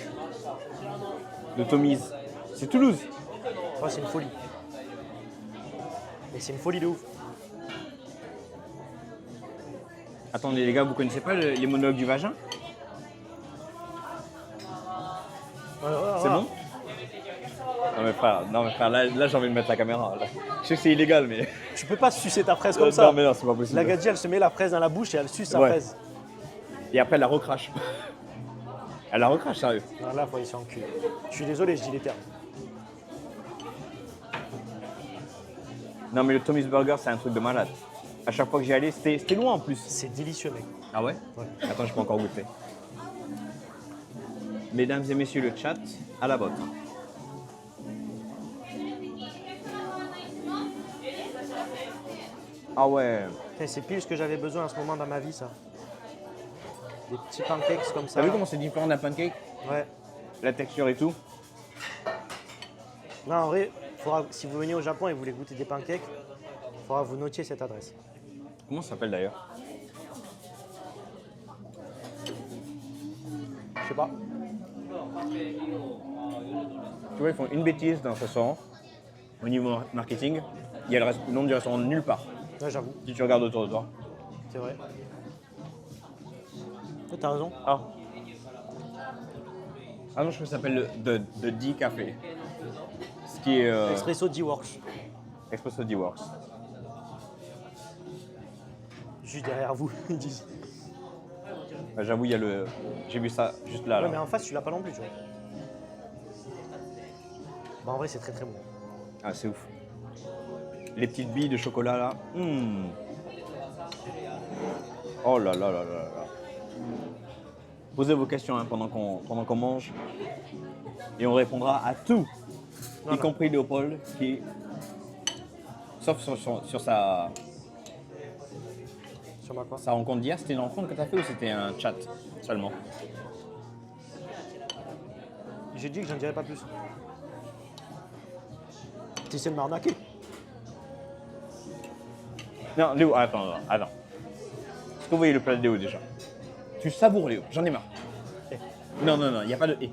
Le Tommy's, c'est Toulouse. Oh, c'est une folie. Et c'est une folie de ouf. Attendez les gars, vous connaissez pas les monologues du vagin? C'est bon? Non mais frère, là j'ai envie de mettre la caméra. Là. Je sais que c'est illégal mais... Tu peux pas sucer ta fraise comme ça. Non mais non, c'est pas possible. La gadji, elle se met la fraise dans la bouche et elle suce sa Ouais. fraise. Et après elle la recrache. Elle la recrache, sérieux. Non, là, faut y se enculer. Je suis désolé, je dis les termes. Non mais le Tommy's Burger c'est un truc de malade. À chaque fois que j'y allais, c'était loin en plus. C'est délicieux, mec. Ah ouais? Ouais. Attends, je peux encore goûter. Mesdames et messieurs le chat, à la vôtre. Ah ouais. Putain, c'est pile ce que j'avais besoin en ce moment dans ma vie, ça. Des petits pancakes comme ça. T'as vu comment c'est différent d'un pancake? Ouais. La texture et tout. Non, en vrai, si vous venez au Japon et vous voulez goûter des pancakes, il faudra que vous notiez cette adresse. Comment ça s'appelle d'ailleurs? Je sais pas. Tu vois, ils font une bêtise dans ce restaurant. Au niveau marketing, il y a le nom du restaurant nulle part. Ouais, j'avoue, Si tu regardes autour de toi. c'est vrai. Ouais, t'as raison. Ah. Ah non, je crois que ça s'appelle le D Café. Ce qui est Espresso D-Works. Espresso D-Works. Juste derrière vous, ils disent. Bah, j'avoue, il y a le. J'ai vu ça juste là. Ouais, là. mais en face, tu l'as pas non plus, tu vois. Bah, en vrai, c'est très très bon. Ah, c'est ouf. Les petites billes de chocolat là. Oh là là là là là. Posez vos questions hein, pendant qu'on mange. Et on répondra à tout. Non, y non. compris Léopold qui. Sauf sur sa Sur ma quoi. rencontre d'hier, c'était une rencontre que t'as fait ou c'était un chat seulement? J'ai dit que j'en dirais pas plus. T'essaies de m'arnaquer. Non, Léo, attends. Est-ce que vous voyez le plat de Léo déjà? Tu savoures Léo, j'en ai marre. Non, il n'y a pas de et.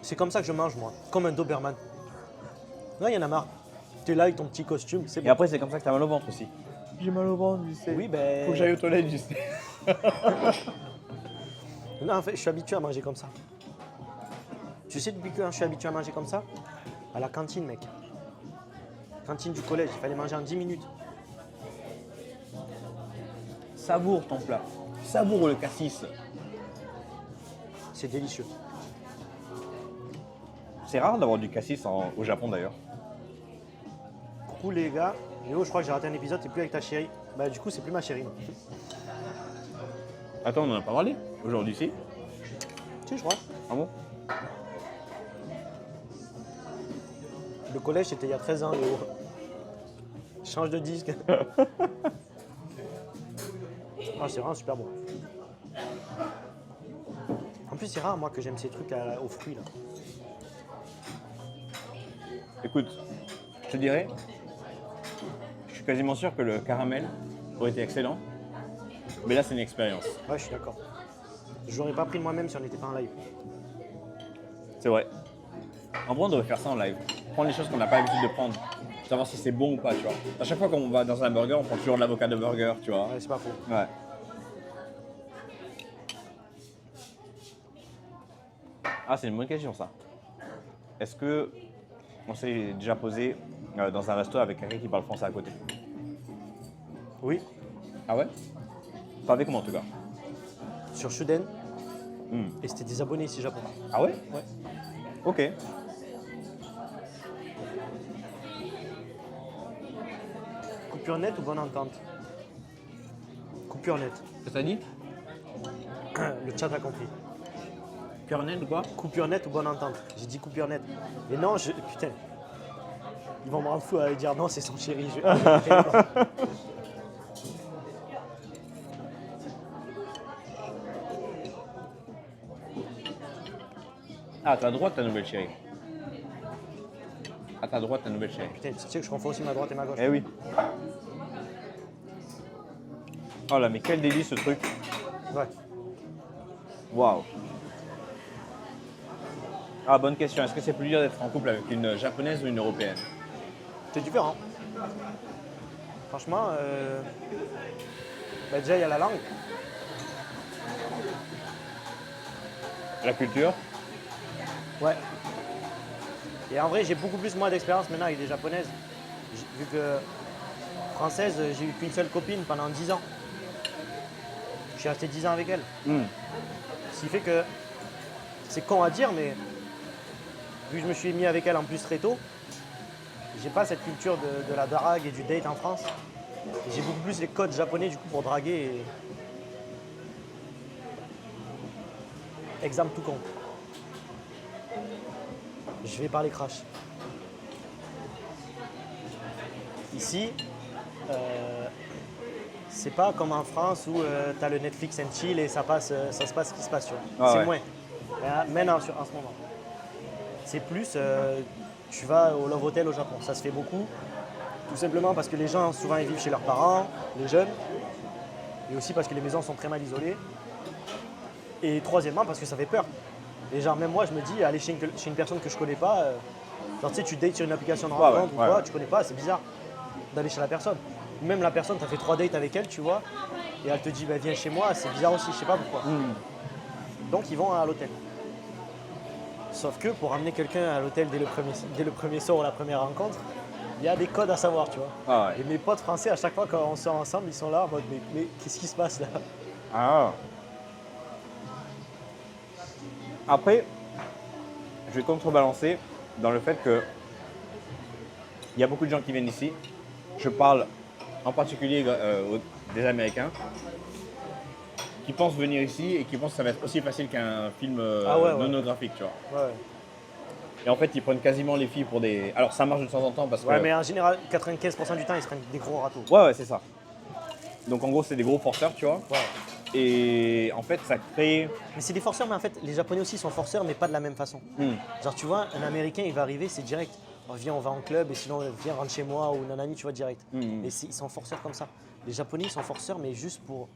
C'est comme ça que je mange, moi. Comme un Doberman. Non, il y en a marre. T'es là avec ton petit costume, c'est Et bon. après, c'est comme ça que t'as mal au ventre aussi. J'ai mal au ventre, tu sais. Oui, ben. Faut que j'aille aux toilettes, tu sais. Non, en fait, je suis habitué à manger comme ça. Tu sais depuis quand je suis habitué à manger comme ça? À la cantine, mec. Cantine du collège, il fallait manger en 10 minutes. Savoure ton plat. Savoure le cassis. C'est délicieux. C'est rare d'avoir du cassis au Japon d'ailleurs. Coucou les gars. Léo, je crois que j'ai raté un épisode, t'es plus avec ta chérie. Bah, du coup, c'est plus ma chérie. moi. Attends, on en a pas parlé aujourd'hui, si? Si, je crois. Ah bon? Le collège, c'était il y a 13 ans, Léo. Change de disque. Ah, c'est vraiment super bon. En plus, c'est rare, moi, que j'aime ces trucs aux fruits, là. Écoute, je te dirais, je suis quasiment sûr que le caramel aurait été excellent. Mais là, c'est une expérience. Ouais, je suis d'accord. Je l'aurais pas pris de moi-même si on n'était pas en live. C'est vrai. En vrai, on devrait faire ça en live. Prendre les choses qu'on n'a pas l'habitude de prendre. Savoir si c'est bon ou pas, tu vois. À chaque fois qu'on va dans un burger, on prend toujours de l'avocat de burger, tu vois. Ouais, c'est pas faux. Ouais. Ah, c'est une bonne question, ça. Est-ce que on s'est déjà posé dans un resto avec quelqu'un qui parle français à côté? Oui, Ah ouais? Pas avec moi, en tout cas. sur Shuden. Hmm. Et c'était des abonnés ici Japon. Ah ouais? Ouais. Ok. Coupure nette ou bonne entente? Coupure nette. Qu'est-ce que t'as dit? Le chat a compris. Kernel ou quoi? Coupure nette ou bonne entente? J'ai dit coupure nette. Et non, putain. Ils vont me rendre fou à dire non, c'est son chéri. Ah, à ta droite, ta nouvelle chérie. À ta droite, ta nouvelle chérie. Putain, tu sais que je confonds aussi ma droite et ma gauche. Eh oui. Oh là, mais quel délice ce truc. Ouais. Waouh. Ah, bonne question. Est-ce que c'est plus dur d'être en couple avec une japonaise ou une européenne? C'est différent. Franchement, Bah, déjà, il y a la langue. La culture. Ouais. Et en vrai, j'ai beaucoup plus moi d'expérience maintenant avec des japonaises. Vu que française, j'ai eu qu'une seule copine pendant 10 ans. Je suis resté 10 ans avec elle. Ce qui fait que c'est con à dire, mais vu que je me suis mis avec elle en plus très tôt, j'ai pas cette culture de la drague et du date en France. Et j'ai beaucoup plus les codes japonais du coup pour draguer. Exemple tout con. Je vais parler crash. Ici, c'est pas comme en France où tu as le Netflix and chill et ça se passe ce qui se passe. Tu vois. Ah c'est ouais. moins. Maintenant, en ce moment. C'est plus, tu vas au Love Hotel au Japon. Ça se fait beaucoup. Tout simplement parce que les gens, souvent, ils vivent chez leurs parents, les jeunes. Et aussi parce que les maisons sont très mal isolées. Et troisièmement, parce que ça fait peur. Et genre, même moi, je me dis, aller chez une personne que je connais pas, genre, tu sais, tu dates sur une application de rencontre ou quoi, tu connais pas, c'est bizarre d'aller chez la personne. Ou même la personne, tu as fait 3 dates avec elle, tu vois, et elle te dit, bah, viens chez moi, c'est bizarre aussi, je sais pas pourquoi. Donc, ils vont à l'hôtel. Sauf que pour amener quelqu'un à l'hôtel dès le premier soir ou la première rencontre, il y a des codes à savoir, tu vois. Ah ouais. Et mes potes français, à chaque fois quand on sort ensemble, ils sont là en mode, mais qu'est-ce qui se passe là? Ah. Après, je vais contrebalancer dans le fait que il y a beaucoup de gens qui viennent ici. Je parle en particulier des Américains qui pensent venir ici et qui pensent que ça va être aussi facile qu'un film monographique, tu vois. Ouais. Et en fait, ils prennent quasiment les filles pour des... Alors, ça marche de temps en temps parce que... Ouais, mais en général, 95% du temps, ils se prennent des gros râteaux. Ouais, c'est ça. Donc, en gros, c'est des gros forceurs, tu vois. Ouais. Et en fait, ça crée... Mais c'est des forceurs, mais en fait, les Japonais aussi sont forceurs, mais pas de la même façon. Genre, tu vois, un Américain, il va arriver, c'est direct. Oh, viens, on va en club, et sinon, viens, rentre chez moi, ou nanani, tu vois, direct. Mais ils sont forceurs comme ça. Les Japonais, ils sont forceurs, mais juste pour...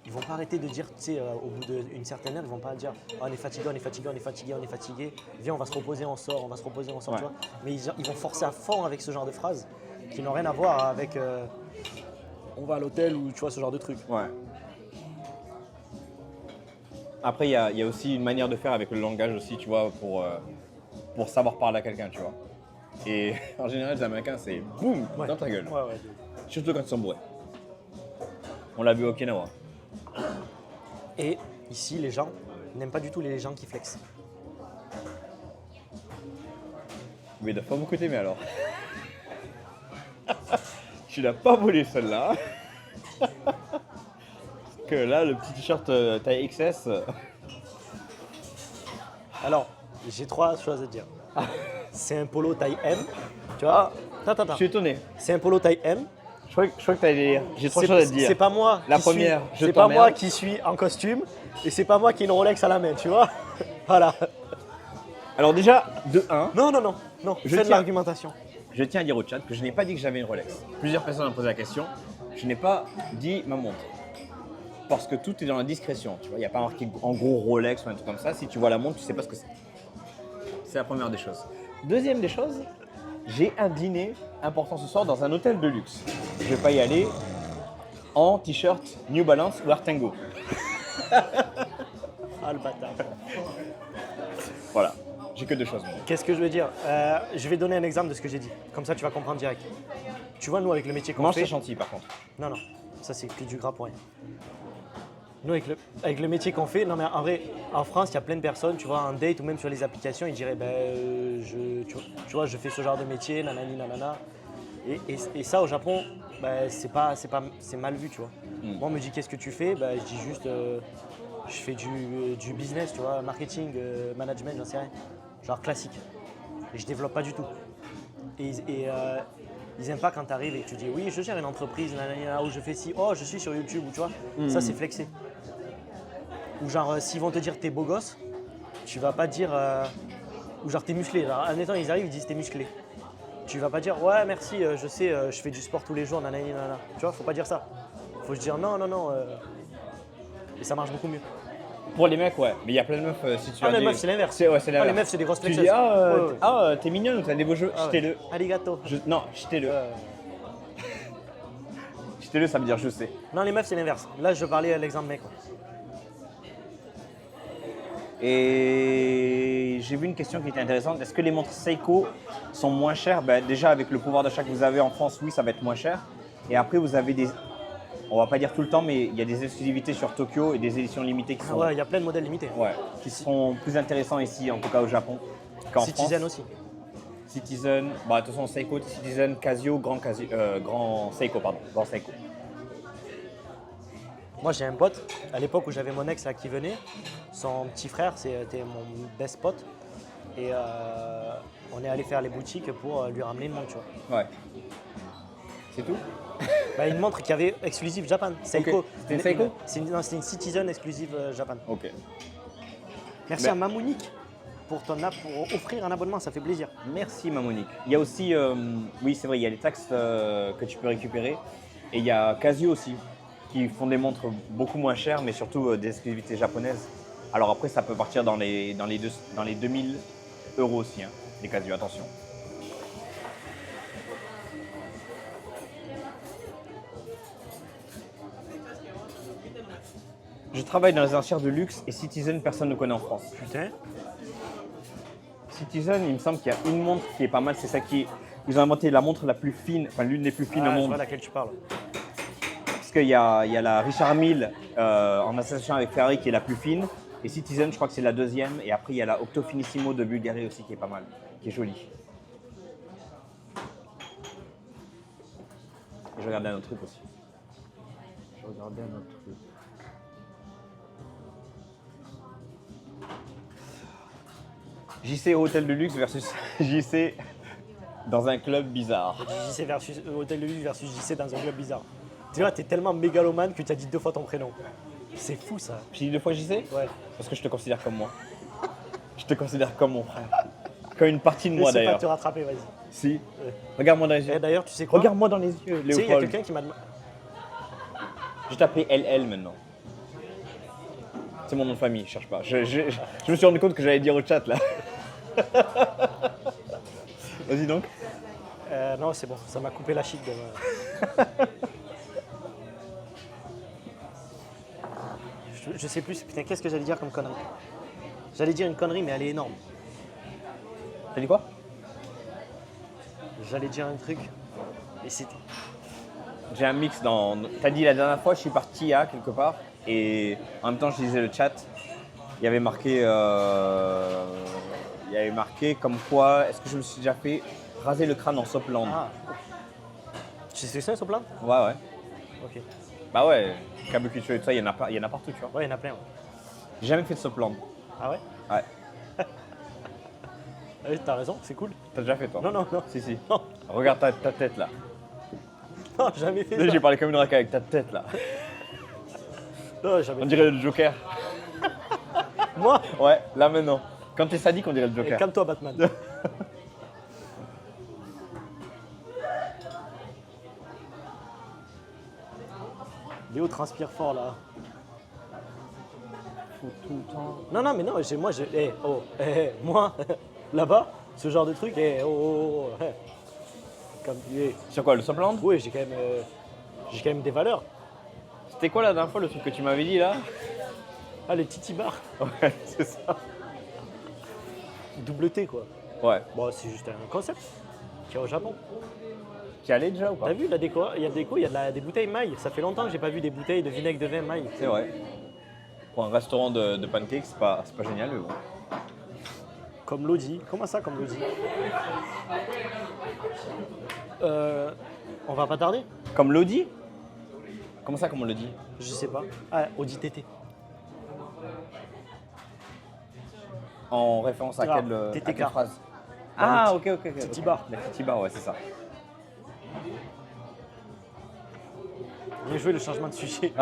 Ils vont pas arrêter de dire, tu sais, au bout d'une certaine heure, ils vont pas dire oh, on est fatigué, on est fatigué, on est fatigué, on est fatigué. Viens, on va se reposer, on sort, on va se reposer, on sort, tu vois. Mais ils vont forcer à fond avec ce genre de phrases qui n'ont rien à voir avec on va à l'hôtel ou tu vois, ce genre de truc. Ouais. Après, il y a aussi une manière de faire avec le langage aussi, tu vois, pour savoir parler à quelqu'un, tu vois. Et en général, les Américains, c'est boum, dans ta gueule. Ouais. Surtout quand ils sont bourrés. On l'a vu au Okinawa. Et ici, les gens n'aiment pas du tout les gens qui flexent. Mais il n'a pas beaucoup aimé alors. Tu l'as pas volé celle-là. Que là, le petit t-shirt taille XS. Alors, j'ai 3 choses à dire. C'est un polo taille M, tu vois. Attends. Je suis étonné. C'est un polo taille M. Je crois que tu allais dire. J'ai 3 choses à te dire. C'est pas moi. La qui première, suis, je c'est pas moi t'emmerde. qui suis en costume et c'est pas moi qui ai une Rolex à la main, tu vois. Voilà. Alors déjà, de 1, Non. Je Fais de tiens. l'argumentation. je tiens à dire au chat que je n'ai pas dit que j'avais une Rolex. Plusieurs personnes ont posé la question. Je n'ai pas dit ma montre. Parce que tout est dans la discrétion. Tu vois, il n'y a pas marqué en gros Rolex ou un truc comme ça. Si tu vois la montre, tu ne sais pas ce que c'est. C'est la première des choses. Deuxième des choses, j'ai un dîner important ce soir dans un hôtel de luxe. Je ne vais pas y aller en t-shirt New Balance ou Artengo. Ah le bâtard. Voilà, j'ai que 2 choses. Qu'est-ce que je veux dire Je vais donner un exemple de ce que j'ai dit. Comme ça, tu vas comprendre direct. Tu vois, nous, avec le métier qu'on Mange fait... ta chantilly par contre. Non, ça c'est que du gras pour rien. Nous, avec le métier qu'on fait, non mais en vrai, en France, il y a plein de personnes, tu vois, en date ou même sur les applications, ils diraient, tu vois, je fais ce genre de métier, nanani, nanana. Et ça, au Japon, c'est mal vu, tu vois. Moi, on me dit, qu'est-ce que tu fais? Je dis juste, je fais du business, tu vois, marketing, management, j'en sais rien. Genre classique. Et je développe pas du tout. Ils aiment pas quand tu arrives et que tu dis oui, je gère une entreprise, nanana, ou je fais ci, oh, je suis sur YouTube, ou tu vois, ça c'est flexé. Ou genre, s'ils vont te dire t'es beau gosse, tu vas pas dire, ou genre t'es musclé. Alors, admettons, ils arrivent, ils disent t'es musclé. Tu vas pas dire ouais, merci, je sais, je fais du sport tous les jours, nanana, nanana. Tu vois, faut pas dire ça. Faut se dire non. Et ça marche beaucoup mieux. Pour les mecs, ouais. Mais il y a plein de meufs, si tu as Les des... meufs, c'est l'inverse. C'est l'inverse. Les meufs, c'est des grosses Tu flexeuses. dis, t'es mignonne ou t'as des beaux jeux, Ah ouais. jetez-le. Arigato. Non, jetez-le. Shitelu, ça veut dire je sais. Non, les meufs, c'est l'inverse. Là, je parlais à l'exemple mec. Ouais. Et j'ai vu une question qui était intéressante. Est-ce que les montres Seiko sont moins chères? Déjà, avec le pouvoir d'achat que vous avez en France, oui, ça va être moins cher. Et après, vous avez des... On va pas dire tout le temps, mais il y a des exclusivités sur Tokyo et des éditions limitées qui Ah sont, ouais, il y a plein de modèles limités. ouais, qui seront plus intéressants ici, en tout cas au Japon, qu'en Citizen France. aussi. Citizen, de toute façon Seiko, Citizen, Casio, Grand Seiko, pardon, Grand Seiko. Moi, j'ai un pote, à l'époque où j'avais mon ex là qui venait, son petit frère, c'était mon best pote. Et on est allé faire les boutiques pour lui ramener une montre, tu vois. Ouais. C'est tout? Bah, une montre qui avait exclusive Japan, Seiko. Ok. C'était une Seiko? Non, c'était une Citizen exclusive Japan. Ok. Merci à Mamounik pour offrir un abonnement, ça fait plaisir. Merci Mamonique. Il y a aussi, oui c'est vrai, il y a les taxes que tu peux récupérer. Et il y a Casio aussi, qui font des montres beaucoup moins chères, mais surtout des exclusivités japonaises. Alors après, ça peut partir dans les 2000 € aussi, hein, les Casio, attention. Je travaille dans les enchères de luxe et Citizen, personne ne connaît en France. Putain. Citizen, il me semble qu'il y a une montre qui est pas mal, c'est ça qui est... Ils ont inventé la montre la plus fine, enfin l'une des plus fines au Je monde. vois laquelle tu parles. Parce qu'il y a la Richard Mille en association avec Ferrari qui est la plus fine. Et Citizen, je crois que c'est la deuxième. Et après, il y a la Octo Finissimo de Bulgarie aussi qui est pas mal, qui est jolie. Je regardais un autre truc aussi. JC hôtel de luxe versus JC dans un club bizarre. JC versus Hôtel de Luxe versus JC dans un club bizarre. Tu vois, t'es tellement mégalomane que tu as dit 2 fois ton prénom. C'est fou ça. J'ai dit 2 fois JC? Ouais. Parce que je te considère comme moi. Je te considère comme mon frère. Comme une partie de moi Laisse pas d'ailleurs. te rattraper, vas-y. Si. Regarde-moi dans les yeux. Et d'ailleurs, tu sais quoi? Regarde-moi dans les yeux, Tu sais, il y a Léopold. quelqu'un qui m'a demandé. Je t'appelle LL maintenant. C'est mon nom de famille, cherche pas. Je me suis rendu compte que j'allais dire au chat là. Vas-y donc. Non, c'est bon, ça m'a coupé la chic de ma... je sais plus, putain, qu'est-ce que j'allais dire comme connerie? J'allais dire une connerie, mais elle est énorme. T'as dit quoi? J'allais dire un truc, et c'était... J'ai un mix dans. T'as dit la dernière fois, je suis parti à quelque part et en même temps, je lisais le chat. Il y avait marqué comme quoi, est-ce que je me suis déjà fait raser le crâne en Sopland? Ah. Tu sais ce que c'est, Soplan? Ouais, ouais. Ok. Bah ouais, Kabukicho et tout ça, il y en a partout, tu vois. Ouais, il y en a plein, ouais. J'ai jamais fait de Sopland. Ah ouais? Ouais. Ouais, t'as raison, c'est cool. T'as déjà fait toi? Non, non, non. Si, si. Non, Regarde ta tête là. non, jamais fait Là, ça. j'ai parlé comme une racaille avec ta tête là. Non, jamais On fait. dirait le Joker. Moi? Ouais, là maintenant. Quand t'es sadique, on dirait le Joker. Calme-toi, Batman. Léo transpire fort là. Faut tout le temps. Non, non, mais non, moi, là-bas, ce genre de truc, comme, Sur quoi, le Sopland? oui, j'ai quand même des valeurs. C'était quoi la dernière fois le truc que tu m'avais dit là? Ah, les titi bars, Ouais, c'est ça. double T quoi. Ouais. Bon, c'est juste un concept qui est au Japon. Tu y allais déjà ou pas? T'as vu la déco? Il y a de déco, il y a des bouteilles maille. Ça fait longtemps que j'ai pas vu des bouteilles de vinaigre de vin maille. C'est vrai. Pour un restaurant de pancakes, c'est pas génial, mais bon. Comme Lodi. Comment ça, comme Lodi? On va pas tarder? Comme Lodi? Comment ça, comme on le dit? Je sais pas. Ah, Audi TT. En référence à Ah, quelle TTK. phrase? Dans Ah, le ok. Titi ok. bar. Le Titi bar, ouais, c'est ça. Bien joué le changement de sujet.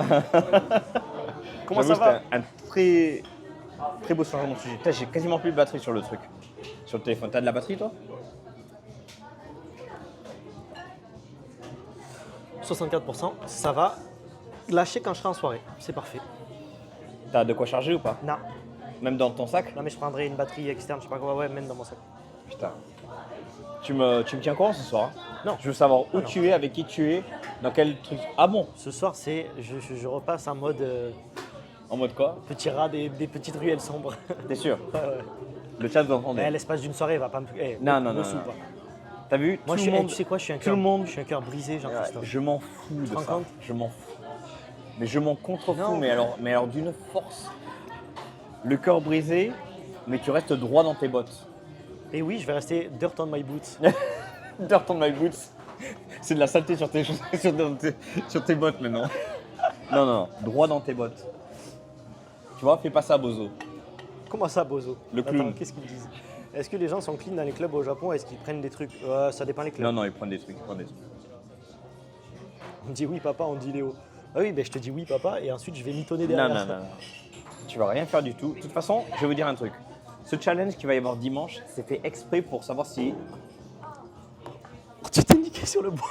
Comment ça J'avoue, va? c'était un très, très beau changement de sujet. Putain, j'ai quasiment plus de batterie sur le truc. Sur le téléphone. T'as de la batterie, toi? 64%, ça va lâcher quand je serai en soirée. C'est parfait. T'as de quoi charger ou pas? Non, Même dans ton sac? non mais je prendrai une batterie externe, je sais pas quoi, ouais, même dans mon sac. Putain. Tu me tiens au courant ce soir? Non. Je veux savoir où non. tu es, avec qui tu es, dans quel truc. Ah bon? Ce soir, je repasse en mode En mode quoi? petit rat des petites ruelles sombres. T'es sûr? Ouais, ouais. Le chat vous entendez? L'espace d'une soirée va pas me. Non, non, me non, saoule non. pas. T'as vu? Moi, Tout le monde. tu sais quoi, je suis un tout cœur. le monde- Je suis un cœur brisé, Jean-Christophe. Je m'en fous de te rends ça. compte? Je m'en fous. Mais je m'en contrefous, Non. mais alors d'une force. Le cœur brisé, mais tu restes droit dans tes bottes. Et oui, je vais rester dirt on my boots. Dirt on my boots. C'est de la saleté sur tes, sur tes bottes maintenant. Non, non, non, droit dans tes bottes. Tu vois, fais pas ça, Bozo. Comment ça, Bozo? Le clown. Attends, qu'est-ce qu'ils disent? Est-ce que les gens sont clean dans les clubs au Japon? Est-ce qu'ils prennent des trucs? Ça dépend les clubs. Non, non, ils prennent des trucs, On dit oui, papa, on dit Léo. Ah oui, ben je te dis oui, papa, et ensuite je vais mitonner Non, derrière. non, non, non. Tu vas rien faire du tout. De toute façon, je vais vous dire un truc. Ce challenge qu'il va y avoir dimanche, c'est fait exprès pour savoir si. Tu t'es niqué sur le bois.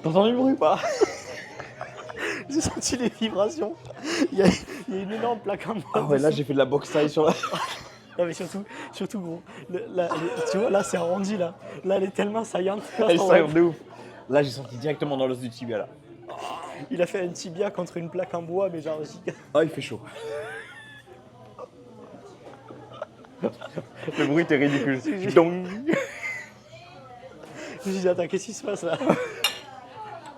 T'as entendu le bruit ou pas? J'ai senti les vibrations. Il y a une énorme plaque en bois. Ah ouais, là dessous. j'ai fait de la boxe taille sur la. Non, mais surtout gros. Tu vois, là c'est arrondi là. Là elle est tellement saillante. Elle sort de ouf. Là j'ai senti directement dans l'os du tibia là. Il a fait un tibia contre une plaque en bois, mais genre giga. Ah, il fait chaud. Le bruit était ridicule. Donc. Je me suis dit, attends, qu'est-ce qui se passe là?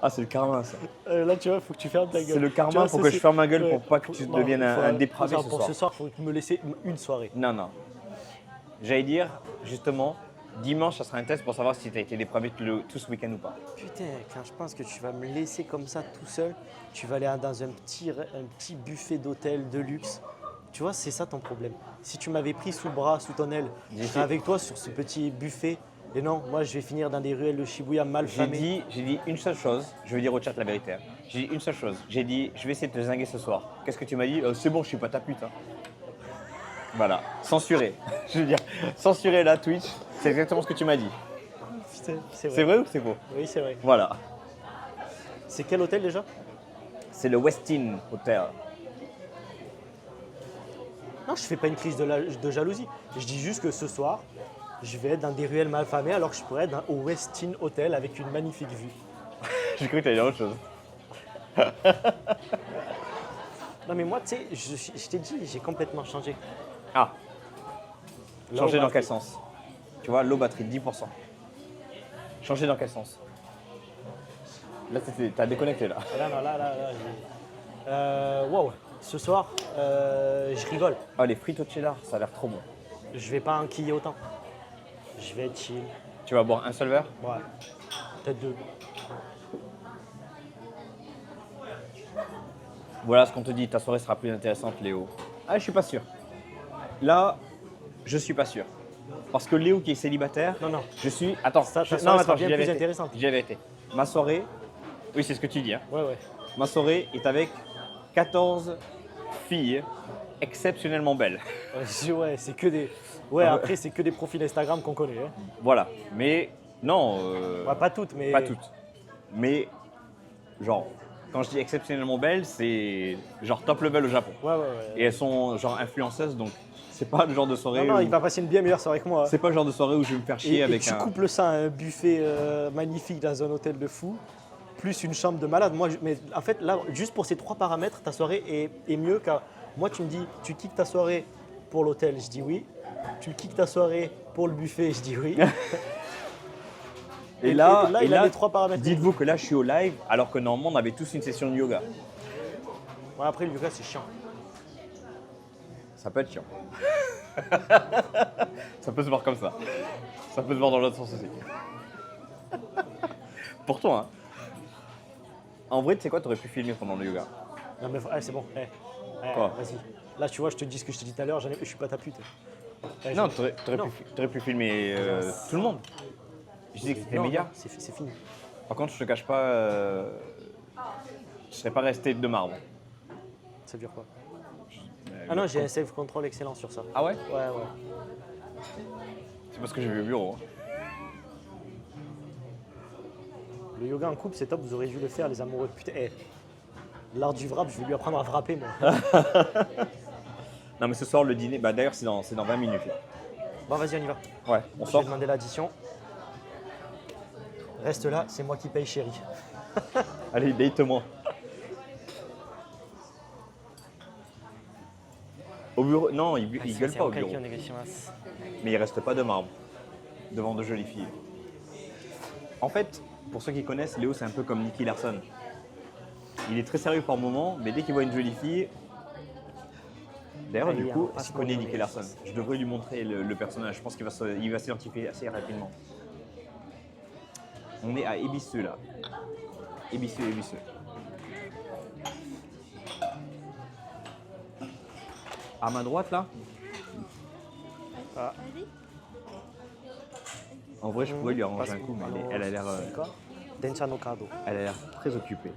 Ah, c'est le karma ça. Là, tu vois, faut que tu fermes ta gueule. C'est le Tu karma, vois, faut ça, que je c'est- ferme ma gueule ouais, pour pas que tu non, deviennes faut- un dépravé ce pour soir. ce soir, faut me laisser une soirée. Non, non. J'allais dire, justement, dimanche, ça sera un test pour savoir si tu as été dépravé tout ce week-end ou pas. Putain, quand je pense que tu vas me laisser comme ça tout seul, tu vas aller dans un petit buffet d'hôtel de luxe. Tu vois, c'est ça ton problème. Si tu m'avais pris sous le bras, sous ton aile, je serais avec toi sur ce petit buffet. Et non, moi je vais finir dans des ruelles de Shibuya mal famées. J'ai dit une seule chose, je vais dire au chat la vérité. Hein. J'ai dit une seule chose, j'ai dit je vais essayer de te zinguer ce soir. Qu'est-ce que tu m'as dit? C'est bon, je suis pas ta pute. Hein. Voilà, censuré. Je veux dire, censuré là, Twitch, c'est exactement ce que tu m'as dit. Putain, c'est vrai. C'est vrai ou c'est faux? Oui, c'est vrai. Voilà, C'est quel hôtel déjà? c'est le Westin Hotel. Non, je fais pas une crise de jalousie. Je dis juste que ce soir, je vais être dans des ruelles mal famées alors que je pourrais être au Westin Hotel avec une magnifique vue. J'ai cru que t'allais dire autre chose. Non mais moi, tu sais, je t'ai dit, j'ai complètement changé. Ah, Là, changer on dans va- quel sens? Tu vois, low batterie, 10%. Changer dans quel sens? Là, t'as déconnecté là. Là, non, là, wow, ce soir, je rigole. Ah, les frites au cheddar, ça a l'air trop bon. Je vais pas enquiller autant. Je vais être chill. Tu vas boire un seul verre? Ouais. Peut-être deux. Voilà ce qu'on te dit, ta soirée sera plus intéressante, Léo. Ah, je suis pas sûr. Là, je suis pas sûr. Parce que Léo qui est célibataire, Non, non. je suis. Attends, Ta soirée non, sera attends, bien j'ai la plus vérité. intéressante. J'ai la vérité. Ma soirée, oui, c'est ce que tu dis, hein. Ouais, ouais. Ma soirée est avec 14 filles exceptionnellement belles. Ouais, c'est que des. Ouais, après, c'est que des profils Instagram qu'on connaît. Hein. Voilà. Mais non, Ouais, pas toutes, mais. pas toutes. Mais, genre, quand je dis exceptionnellement belles, c'est genre top level au Japon. Ouais, ouais, ouais. Et elles sont genre influenceuses, donc c'est pas le genre de soirée. Non, non, où... il va passer une bien meilleure soirée que moi. C'est pas le genre de soirée où je vais me faire chier Et avec tu un. couples ça à un buffet magnifique dans un hôtel de fou, plus une chambre de malade. Moi, mais en fait, là, juste pour ces trois paramètres, ta soirée est mieux car moi, tu me dis, tu kicks ta soirée pour l'hôtel, je dis oui. Tu kicks ta soirée pour le buffet, je dis oui. Et là, il a les trois paramètres. dites-vous que là, je suis au live, alors que normalement, on avait tous une session de yoga. Ouais, après, le yoga, c'est chiant. Ça peut être chiant. Ça peut se voir comme ça. Ça peut se voir dans l'autre sens aussi. Pour toi, hein. En vrai, tu sais quoi, t'aurais pu filmer pendant le yoga. Non, mais c'est bon. Quoi Vas-y. Là, tu vois, je te dis ce que je t'ai dit tout à l'heure, je suis pas ta pute. Non, je- non. t'aurais pu filmer tout le monde. Je dis que c'était Non, méga. non, c'est fini. Par contre, je te cache pas, je serais pas resté de marbre. Ça dure pas. Ah non, j'ai un save control excellent sur ça. Ah ouais? Ouais, ouais. C'est parce que j'ai vu au bureau. Hein. Le yoga en couple, c'est top, vous aurez dû le faire, les amoureux. Putain, l'art du wrap, je vais lui apprendre à frapper, moi. Non, mais ce soir, le dîner, bah d'ailleurs, c'est dans 20 minutes. Là. Bon, vas-y, on y va. Ouais, on Je sort. vais demander l'addition. Reste là, c'est moi qui paye, chérie. Allez, date-moi. Au bureau, non, il gueule pas au bureau. Mais il reste pas de marbre devant de jolies filles. En fait, pour ceux qui connaissent, Léo, c'est un peu comme Nicky Larson. Il est très sérieux par moment, mais dès qu'il voit une jolie fille... D'ailleurs, Allez, du coup, on passe s'il connaît bonne Nicky journée. Larson, je devrais lui montrer le personnage. Je pense qu'il va s'identifier assez rapidement. On est à Ébisseux, là. Ébisseux. À ma droite, là, Ah. en vrai, je pourrais lui arranger un coup, mais elle a l'air Dencha no Kado. très occupée.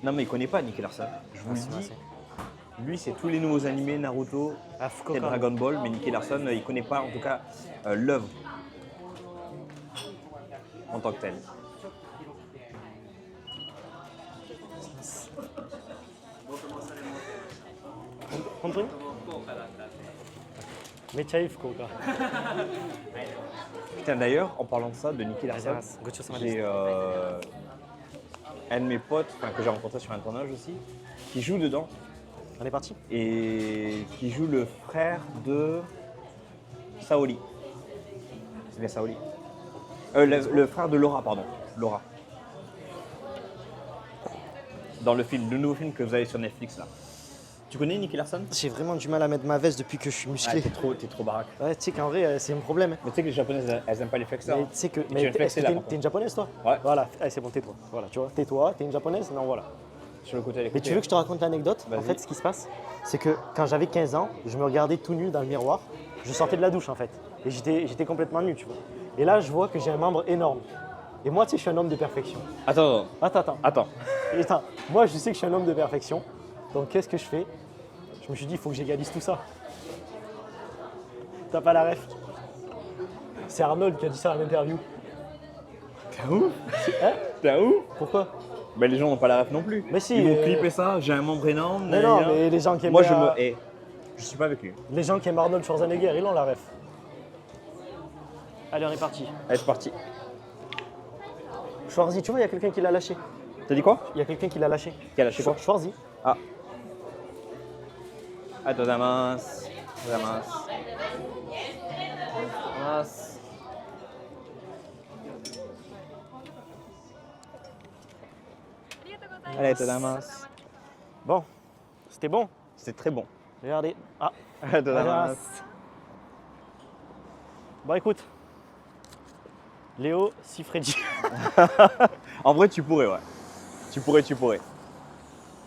Non, mais il connaît pas Nicky Larson. Je vous le dis. Lui, c'est tous les nouveaux animés, Naruto Ah, et Fukuoka. Dragon Ball, mais Nicky Larson, il connaît pas, en tout cas, l'œuvre en tant que telle. Hontou ni? Mechai Fukuoka. Putain, d'ailleurs, en parlant de ça, de Nicky Larson, j'ai un de mes potes, enfin, que j'ai rencontré sur un tournage aussi, qui joue dedans On est parti? et qui joue le frère de Saori. C'est bien Saori. Le frère de Laura, pardon. Laura. Dans le nouveau film que vous avez sur Netflix là. Tu connais Nicky Larson? J'ai vraiment du mal à mettre ma veste depuis que je suis musclé. T'es trop baraque. Ouais, tu sais qu'en vrai, c'est un problème. Hein. Mais tu sais que les japonaises, elles aiment pas les flexeurs. Mais tu sais que. tu Mais veux flexer, est-ce que là, t'es par contre. t'es une japonaise, toi? Ouais. Voilà, allez, c'est bon, tais-toi. Voilà, tu vois, tais-toi, t'es une japonaise? Non, voilà. Sur le côté, Mais tu veux que je te raconte l'anecdote? En Vas-y. fait, ce qui se passe, c'est que quand j'avais 15 ans, je me regardais tout nu dans le miroir. Je sortais de la douche, en fait. Et j'étais complètement nu, tu vois. Et là, je vois que j'ai un membre énorme. Et moi, tu sais, je suis un homme de perfection. Attends. Attends. Et attends, moi, je sais que je suis un homme de perfection. Donc, qu'est-ce que je fais? Je me suis dit, il faut que j'égalise tout ça. T'as pas la ref? C'est Arnold qui a dit ça à l'interview. T'as ouf? Hein? T'as ouf? Pourquoi? Ben les gens n'ont pas la ref non plus. Mais si, Ils vont clipper ça, j'ai un membre énorme. Mais non, mais les gens qui aiment Moi, bien- je suis pas avec lui. Les gens qui aiment Arnold Schwarzenegger, ils ont la ref. Allez, on est parti. Allez, c'est parti. Schwarzy, tu vois, il y a quelqu'un qui l'a lâché. T'as dit quoi? Il y a quelqu'un qui l'a lâché. Qui a lâché quoi? Schwarzy. Ah. Atodamasu. Allez, atodamasu. Bon, c'était bon. C'est très bon. Regardez. Ah, Atodamasu. bon, écoute. Léo Sifredi. En vrai, tu pourrais, ouais. Tu pourrais.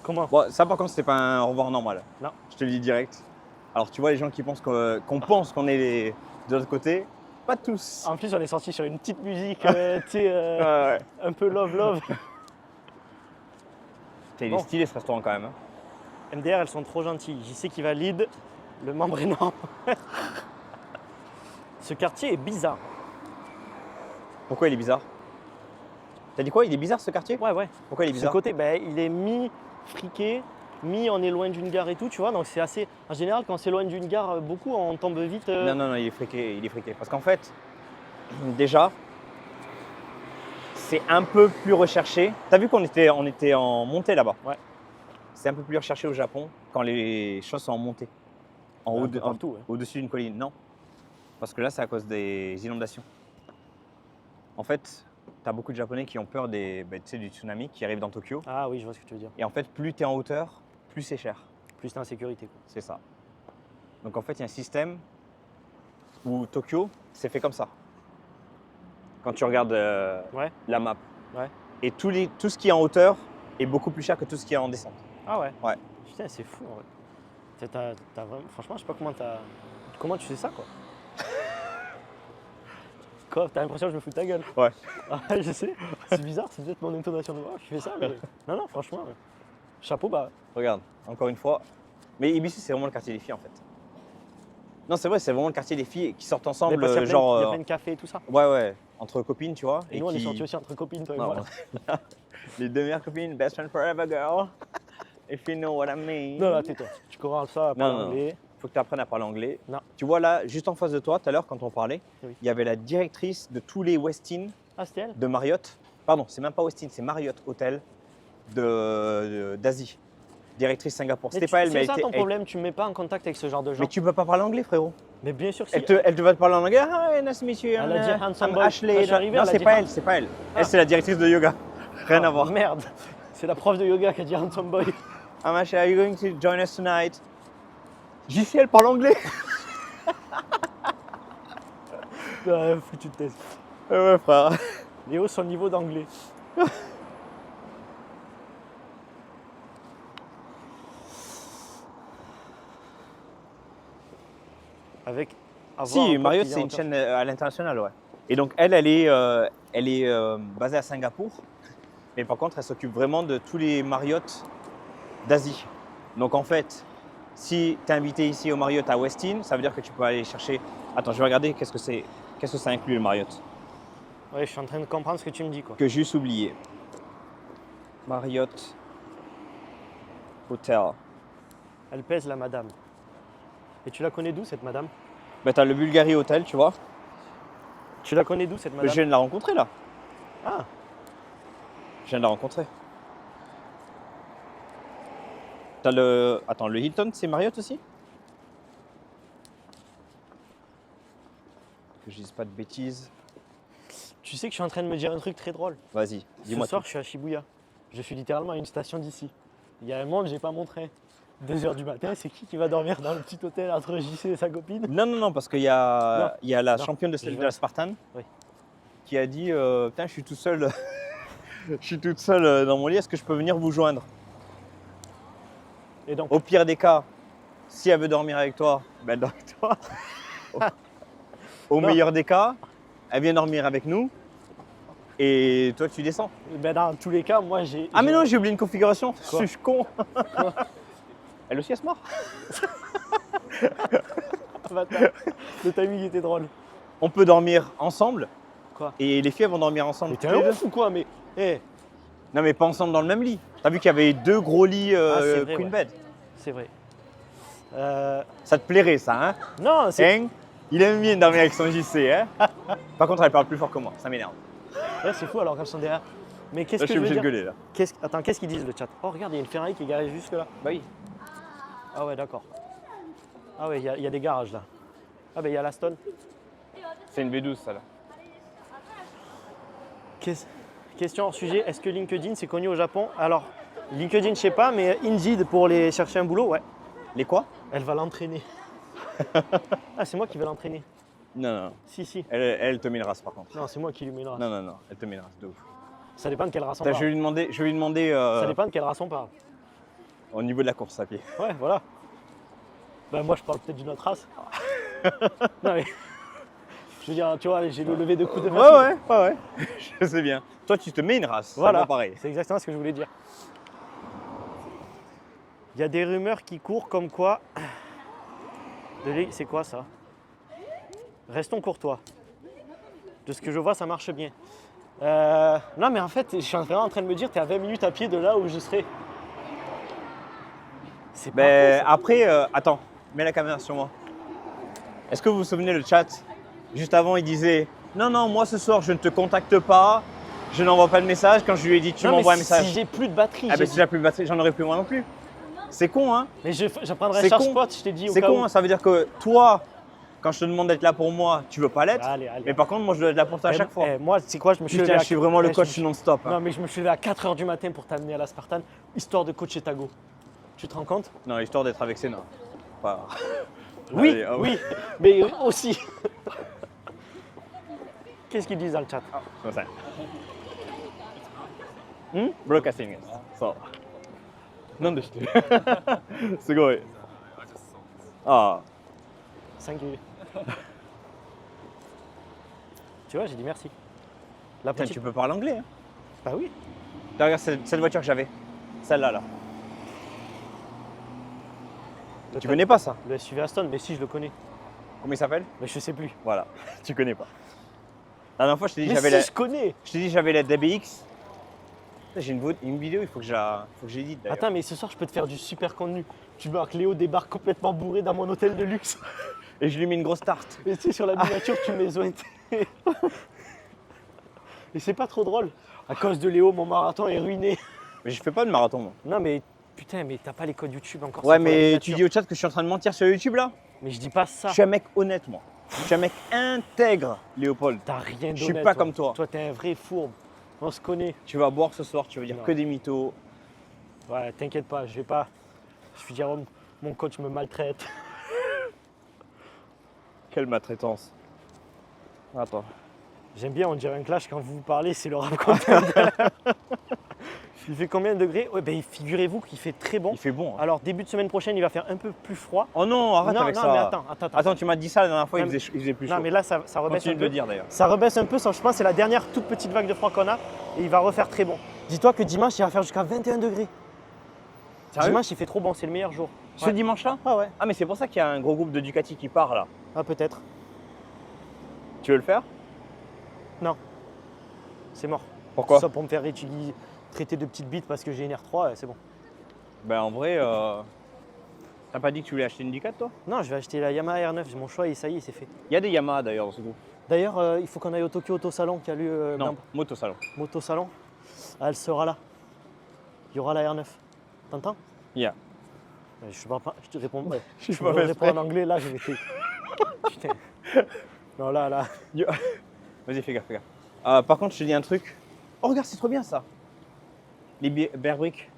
Comment? Bon, ça par contre, c'était pas un au revoir normal. Non. Je te le dis direct. Alors, tu vois, les gens qui pensent qu'on pense qu'on est de l'autre côté, pas tous. En plus, on est sorti sur une petite musique, tu sais, Ouais. un peu love. Putain, il est Bon. stylé ce restaurant quand même. Hein. MDR, elles sont trop gentilles. J'y sais qui valide. Le membre énorme. Ce quartier est bizarre. Pourquoi il est bizarre? T'as dit quoi? Il est bizarre ce quartier? Ouais. Pourquoi il est Ce bizarre? côté, il est mi-friqué, on est loin d'une gare et tout, tu vois. Donc c'est assez. En général, quand on s'éloigne d'une gare, beaucoup, on tombe vite. Non, il est friqué. Parce qu'en fait, déjà, c'est un peu plus recherché. T'as vu qu'on était en montée là-bas? Ouais. C'est un peu plus recherché au Japon quand les choses sont en montée. En haut, partout. Ouais. au-dessus d'une colline. Non. Parce que là, c'est à cause des inondations. En fait, tu as beaucoup de Japonais qui ont peur du tsunami qui arrive dans Tokyo. Ah oui, je vois ce que tu veux dire. Et en fait, plus tu es en hauteur, plus c'est cher. Plus t'es en sécurité. Quoi. C'est ça. Donc en fait, il y a un système où Tokyo, c'est fait comme ça. Quand tu regardes Ouais. la map. Ouais. Et tout ce qui est en hauteur est beaucoup plus cher que tout ce qui est en descente. Ah ouais. Ouais. Putain, c'est fou en vrai. T'as vraiment... Franchement, je sais pas comment tu sais ça quoi. Quoi? T'as l'impression que je me fous de ta gueule? Ouais. Ah, je sais. C'est bizarre, c'est peut-être mon intonation de voix qui fait ça. Mais... Non, franchement. Chapeau bas. Regarde, encore une fois. Mais Ibisu, c'est vraiment le quartier des filles en fait. Non, c'est vrai, c'est vraiment le quartier des filles qui sortent ensemble, Parce qu'il y a genre. il y a plein de cafés et tout ça. Ouais, entre copines, tu vois. Et nous, on est sortis aussi entre copines, toi et Non, moi. les deux meilleures copines, best friend forever, girl. If you know what I mean. Non, là, tais-toi. Tu commences ça à parler Non. anglais. faut que tu apprennes à parler anglais. Non. Tu vois là, juste en face de toi, tout à l'heure, quand on parlait, Oui. il y avait la directrice de tous les Westin Ah, c'était elle? de Marriott. Pardon, c'est même pas Westin, c'est Marriott Hotel d'Asie. Directrice Singapour. Mais C'était pas elle, mais c'est ça elle ton était- problème, tu me mets pas en contact avec ce genre de gens. Mais tu peux pas parler anglais, frérot. Mais bien sûr, si. Elle te va te parler en anglais. Hi, nice to meet you. Elle a dit I'm handsome I'm boy. Ashley. Quand je suis arrivé, Non, elle a c'est dit pas han- elle, c'est pas elle. Ah. Elle, c'est la directrice de yoga. Rien Ah, à voir. Merde, c'est la prof de yoga qui a dit handsome boy. I'm Ashley, are you going to join us tonight? JC, elle parle anglais. Ouais, foutu de test. Ouais, frère. Léo, son niveau d'anglais. Avec. avoir un Si, pote Marriott, qui c'est vient une en chaîne à l'international, ouais. Et donc, elle est basée à Singapour. Mais par contre, elle s'occupe vraiment de tous les Marriott d'Asie. Donc, en fait, si tu es invité ici au Marriott à Westin, ça veut dire que tu peux aller chercher. Attends, je vais regarder qu'est-ce que ça inclut le Marriott. Ouais, je suis en train de comprendre ce que tu me dis, quoi. Que j'ai juste oublié. Marriott Hotel. Elle pèse la madame. Et tu la connais d'où, cette madame? Bah, tu as le Bulgari Hotel, tu vois. Tu la connais d'où, cette Je madame? viens de la rencontrer là. Ah, Je viens de la rencontrer. T'as le. Attends, le Hilton, c'est Marriott aussi? Que je dise pas de bêtises. tu sais que je suis en train de me dire un truc très drôle. Vas-y, Ce dis-moi soir, tout. je suis à Shibuya. Je suis littéralement à une station d'ici. Il y a un monde, j'ai pas mon train. 2h du matin, c'est qui va dormir dans le petit hôtel entre JC et sa copine? Non, non, non, parce qu'il y a la Non, championne de je celle de vais- la Spartan Oui. qui a dit putain, je suis tout seul. Je suis toute seule dans mon lit, est-ce que je peux venir vous joindre? Et donc, Au pire des cas, si elle veut dormir avec toi, ben elle dort avec toi. Au Non. meilleur des cas, elle vient dormir avec nous et toi tu descends. ben dans tous les cas, moi j'ai. Ah mais non, j'ai oublié une configuration, Quoi? je suis con. Elle aussi elle se mord. Bâtard. Le timing était drôle. On peut dormir ensemble. Quoi? Et les filles elles vont dormir ensemble. Mais t'es toutes les un deux. ouf ou quoi? Mais. Eh, Non mais pas ensemble dans le même lit. T'as vu qu'il y avait 2 gros lits c'est vrai, queen ouais. bed. c'est vrai. Ça te plairait ça, hein? Non, c'est. Hein? Il aime bien dormir avec son JC, hein? Par contre elle parle plus fort que moi, ça m'énerve. Ouais, c'est fou alors qu'elles sont derrière. Mais qu'est-ce Là que je je suis veux obligé de dire? gueuler là. Attends, qu'est-ce qu'ils disent le chat? Oh, regarde, il y a une Ferrari qui est garée jusque là. Bah oui. Ah ouais, d'accord. Ah ouais, il y a des garages là. Ah ben il y a l'Aston. C'est une V12 ça là. Question hors sujet, est-ce que LinkedIn s'est connu au Japon? Alors, LinkedIn, je sais pas, mais Indeed pour les chercher un boulot, ouais. Les quoi? Elle va l'entraîner. Ah, c'est moi qui vais l'entraîner. Non, non, Si, si. elle te met une race par contre. Non, c'est moi qui lui mets une race. Non, non, non, elle te met une race de ouf. Ça dépend de quelle race on Attends, parle. je vais lui demander Ça dépend de quelle race on parle. au niveau de la course à pied. Ouais, voilà. Ben moi, je parle peut-être d'une autre race. Non, mais... Je veux dire, tu vois, j'ai le lever de coude de facile. ouais. Je sais bien. Toi, tu te mets une race. Voilà, C'est pas pareil. c'est exactement ce que je voulais dire. Il y a des rumeurs qui courent comme quoi... C'est quoi ça? Restons courtois. De ce que je vois, ça marche bien. Non, mais en fait, je suis vraiment en train de me dire, tu es à 20 minutes à pied de là où je serai. C'est pas Ben, faux, ça. après, attends, mets la caméra sur moi. Est-ce que vous vous souvenez le chat? Juste avant, il disait non, non, moi ce soir, je ne te contacte pas, je n'envoie pas de message. Quand je lui ai dit tu Non, mais m'envoies un message. Si j'ai plus de batterie, Ah j'ai ben si dit. j'ai plus de batterie, j'en aurais plus moi non plus. C'est con, hein? Mais j'apprendrai C'est charge con. spot, je t'ai dit au C'est cas con, où. hein, ça veut dire que toi, quand je te demande d'être là pour moi, tu veux pas l'être. Allez, allez. Mais par contre, moi, je dois être là pour toi à chaque fois. Moi, c'est quoi, je me suis Putain, levé je suis vraiment le Ouais, coach non-stop. hein. Non, mais je me suis levé à 4h du matin pour t'amener à la Spartan, histoire de coacher Tago. Tu te rends compte? Non, histoire d'être avec Sénat. Pas- Oui, Allez, ah ouais. oui, mais aussi. Qu'est-ce qu'ils disent dans le chat? すいません。Broadcasting. そう。なんで知ってるすごい。ああ。 5 Tu vois, j'ai dit merci. La Putain, petite... tu peux parler anglais. Hein. Bah oui. Regarde cette voiture que j'avais. Celle-là, là. Tu connais pas ça? Le SUV Aston, mais si, je le connais. Comment il s'appelle? Mais je sais plus. Voilà. Tu connais pas. La dernière fois, je t'ai dit Mais j'avais si, la... je connais. Je t'ai dit j'avais la DBX. J'ai une vidéo, il faut que j'édite d'ailleurs. Attends, mais ce soir, je peux te faire du super contenu. Tu vois que Léo débarque complètement bourré dans mon hôtel de luxe. Et je lui mets une grosse tarte. Et tu sais, sur la miniature, tu mets Zoé. Et c'est pas trop drôle. À cause de Léo, mon marathon est ruiné. Mais je fais pas de marathon, moi. Non, mais putain, mais t'as pas les codes YouTube encore. Ouais, c'est pour la mais miniature. tu dis au chat que je suis en train de mentir sur YouTube là? Mais je dis pas ça. Je suis un mec honnête, moi. Je suis un mec intègre, Léopold. T'as rien donné. Je suis pas comme toi. Toi, t'es un vrai fourbe. On se connaît. Tu vas boire ce soir, tu vas dire Non. que des mythos. Ouais, t'inquiète pas, je vais pas. Je vais dire, oh, mon coach me maltraite. Quelle maltraitance. Attends. J'aime bien, on dirait un clash quand vous parlez, c'est le rap content. Il fait combien de degrés? Ouais, ben figurez-vous qu'il fait très bon. Il fait bon. Hein. Alors, début de semaine prochaine, il va faire un peu plus froid. Oh non, arrête non, avec non, ça. mais attends. Attends, tu m'as dit ça la dernière fois, Non, il faisait plus chaud. Non, mais là, ça rebaisse Continue un de peu. le dire d'ailleurs. Ça rebaisse un peu, je pense que c'est la dernière toute petite vague de froid qu'on a. Et il va refaire très bon. Dis-toi que dimanche, il va faire jusqu'à 21 degrés. Sérieux? Dimanche, il fait trop bon, c'est le meilleur jour. Ce Ouais. dimanche-là? Ah ouais. Ah, mais c'est pour ça qu'il y a un gros groupe de Ducati qui part là. Ah, peut-être. Tu veux le faire? Non. C'est mort. Pourquoi? Ça pour me faire traiter de petite bite parce que j'ai une R3, c'est bon. Ben en vrai, t'as pas dit que tu voulais acheter une Ducati toi? Non, je vais acheter la Yamaha R9, j'ai mon choix et ça y est, c'est fait. Il y a des Yamaha d'ailleurs dans ce groupe. D'ailleurs, il faut qu'on aille au Tokyo Auto Salon qui a lieu Non, Moto Salon. Moto Salon. Ah, elle sera là. Il y aura la R9. T'entends? Yeah. Je te réponds. Ouais. Je Je suis pas me fait réponds exprès. en anglais, là, je vais te. Putain. Non, là. Vas-y, fais gaffe, fais gaffe. Par contre, je te dis un truc. Oh, regarde, c'est trop bien ça. Les Bear Brick.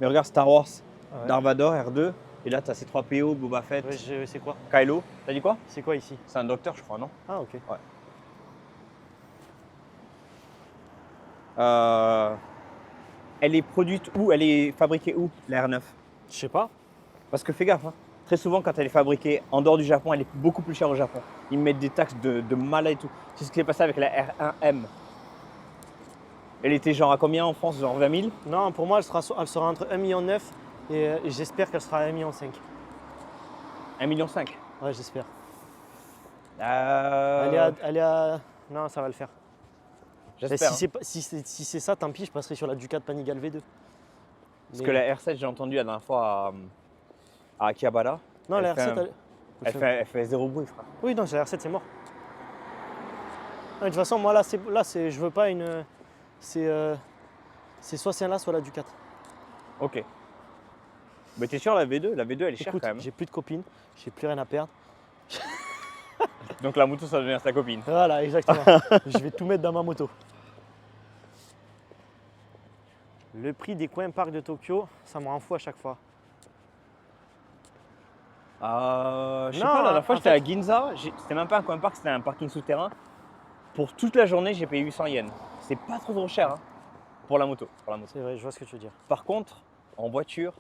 Mais regarde Star Wars, Ouais. Darth Vader, R2. Et là, t'as ces 3 PO, Boba Fett, Ouais, c'est quoi? Kylo. T'as dit quoi? C'est quoi ici? C'est un docteur, je crois, non? Ah, ok. Elle est produite où? Elle est fabriquée où, la R9? Je sais pas. Parce que fais gaffe, hein. Très souvent, quand elle est fabriquée en dehors du Japon, elle est beaucoup plus chère au Japon. Ils mettent des taxes de malade et tout. C'est ce qui s'est passé avec la R1M. Elle était genre à combien en France? Genre 20 000? Non, pour moi, elle sera entre 1,9 million et j'espère qu'elle sera à 1,5 million. 1,5 million. Ouais, j'espère. Euh, Elle est à. Non, ça va le faire. Mais J'espère. si c'est ça, tant pis, je passerai sur la Ducati Panigale V2. Parce que la R7, j'ai entendu la dernière fois à Akihabara. Non, la elle fait R7, un- elle fait zéro bruit, frère. Oui, non, la R7, c'est mort. Non, de toute façon, moi, je veux pas une. C'est soit celle-là, soit la Ducati. Ok. Mais t'es sûr, la V2? La V2, elle est chère Écoute, quand même. j'ai plus de copines, j'ai plus rien à perdre. Donc la moto, ça va devenir ta copine. Voilà, exactement. Je vais tout mettre dans ma moto. Le prix des coins parcs de Tokyo, ça me rend fou à chaque fois. Je sais Non, pas, la dernière fois en j'étais fait- à Ginza, c'était même pas un coin park, c'était un parking souterrain. Pour toute la journée, j'ai payé 800 yens. C'est pas trop cher hein, pour la moto. C'est vrai, je vois ce que tu veux dire. Par contre, en voiture,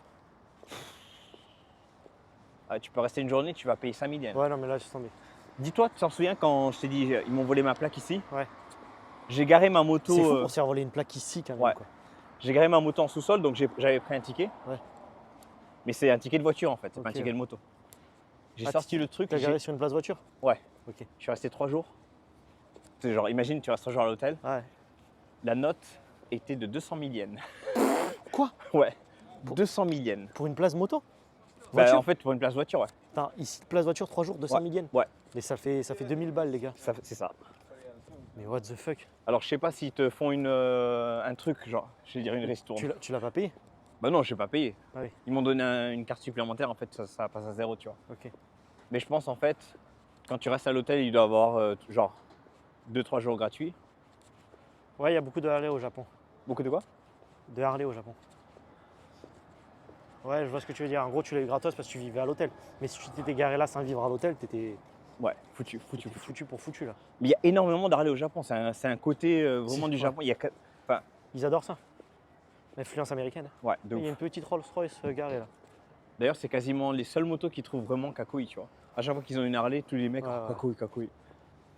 tu peux rester une journée, tu vas payer 5000 yens. Ouais, non, mais là, je suis tombé. Dis-toi, tu t'en souviens quand je t'ai dit ils m'ont volé ma plaque ici? Ouais. J'ai garé ma moto. C'est fou pour se faire voler une plaque ici quand même. ouais. Quoi. J'ai garé ma moto en sous-sol, donc j'avais pris un ticket. Ouais. Mais c'est un ticket de voiture en fait, c'est pas un Ok. ticket de moto. J'ai Ah, sorti le truc. T'as garé sur une place voiture? Ouais. Ok. Je suis resté 3 jours. C'est genre, imagine, tu restes 3 jours à l'hôtel. Ouais. La note était de 200 000 yens. Quoi? Ouais. 200 000 yens. Pour une place moto? Bah, Voiture? en fait, pour une place voiture, ouais. Attends, ici, place voiture, 3 jours, 200 000 yens. Ouais. Mais ça fait 2000 balles, les gars. C'est ça. Mais what the fuck? Alors, je sais pas s'ils te font un truc, genre, je vais dire une ristourne. Tu l'as pas payé? Bah non, je n'ai pas payé. Ah oui. Ils m'ont donné une carte supplémentaire, en fait, ça passe à 0, tu vois. Ok. Mais je pense, en fait, quand tu restes à l'hôtel, il doit avoir, genre, 2-3 jours gratuits. Ouais, il y a beaucoup de Harley au Japon. Beaucoup de quoi? De Harley au Japon. Ouais, je vois ce que tu veux dire. En gros, tu l'as eu gratos parce que tu vivais à l'hôtel. Mais si tu t'étais garé là sans vivre à l'hôtel, t'étais Ouais, foutu. foutu pour foutu là. Mais il y a énormément d'Harley au Japon, c'est un côté vraiment du Ouais. Japon. Il y a Ils adorent ça. L'influence américaine. ouais, de Il y a ouf. une petite Rolls-Royce garée là. D'ailleurs, c'est quasiment les seules motos qui trouvent vraiment Kakoi, tu vois. À chaque fois qu'ils ont une Harley, tous les mecs, Ouais, oh, ouais. Kakoi.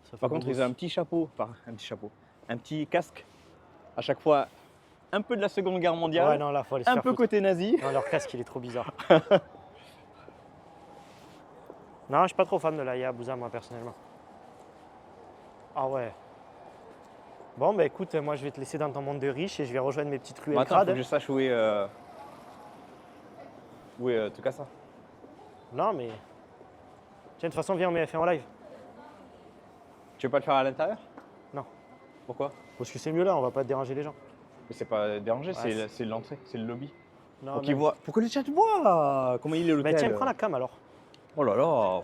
Ça fait Par beau contre, gosse. ils ont un petit casque. À chaque fois, un peu de la Seconde Guerre mondiale, Ouais, non, là, faut aller se un faire peu foutre. côté nazi. Non, leur casque, il est trop bizarre. Non, je suis pas trop fan de la Hayabusa, moi, personnellement. Ah ouais. Bon, bah écoute, moi je vais te laisser dans ton monde de riche et je vais rejoindre mes petites ruelles Attends, faut crades. que je sache où est Tsukasa. Non, mais. Tiens, de toute façon, viens, on fait en live. Tu veux pas le faire à l'intérieur? Non. Pourquoi? Parce que c'est mieux là, on va pas déranger les gens. Mais c'est pas déranger, Ouais, c'est l'entrée, c'est le lobby. Non, Pour mais- qu'ils voient. Pour que le chat voit comment il est l'hôtel. Bah tiens, prends la cam alors. Oh là là.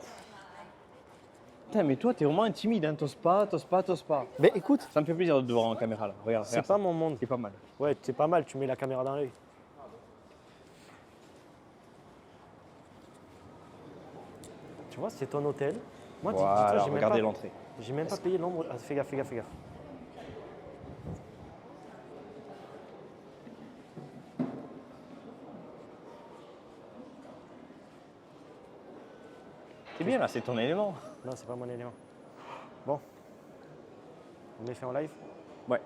Putain, mais toi, t'es vraiment intimide, hein. T'oses pas. Mais écoute, Ça me fait plaisir de te voir en caméra là. Regarde, c'est pas mon monde. c'est pas mal. Ouais, c'est pas mal, tu mets la caméra dans l'œil. Tu vois, c'est ton hôtel. Moi, dis-toi, Voilà, regardez pas, l'entrée. j'ai même pas payé le nombre. Ah, fais gaffe. C'est bien là, c'est ton élément. Non, c'est pas mon élément. Bon. On est fait en live, Ouais.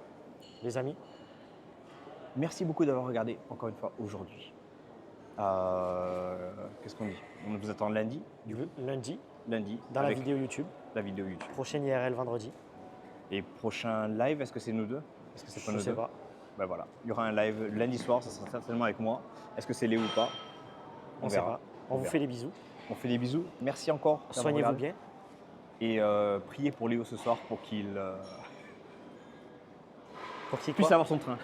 les amis. Merci beaucoup d'avoir regardé encore une fois aujourd'hui. Qu'est-ce qu'on dit? On vous attend lundi, Lundi, lundi, dans la avec vidéo YouTube. la vidéo YouTube. Prochaine IRL vendredi. Et prochain live, est-ce que c'est nous deux? Est-ce que c'est pas Je nous sais deux? pas. Ben voilà, il y aura un live lundi soir, ça sera certainement avec moi. Est-ce que c'est Léo ou pas? On sait pas. On vous verra. fait les bisous. On fait des bisous. Merci encore. d'avoir Soignez-vous regardé. bien. Et priez pour Léo ce soir pour qu'il Pour qui puisse quoi avoir son train.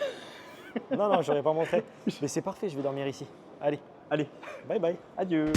Non, j'aurais pas montré. Mais c'est parfait, je vais dormir ici. Allez, Allez, bye bye. adieu.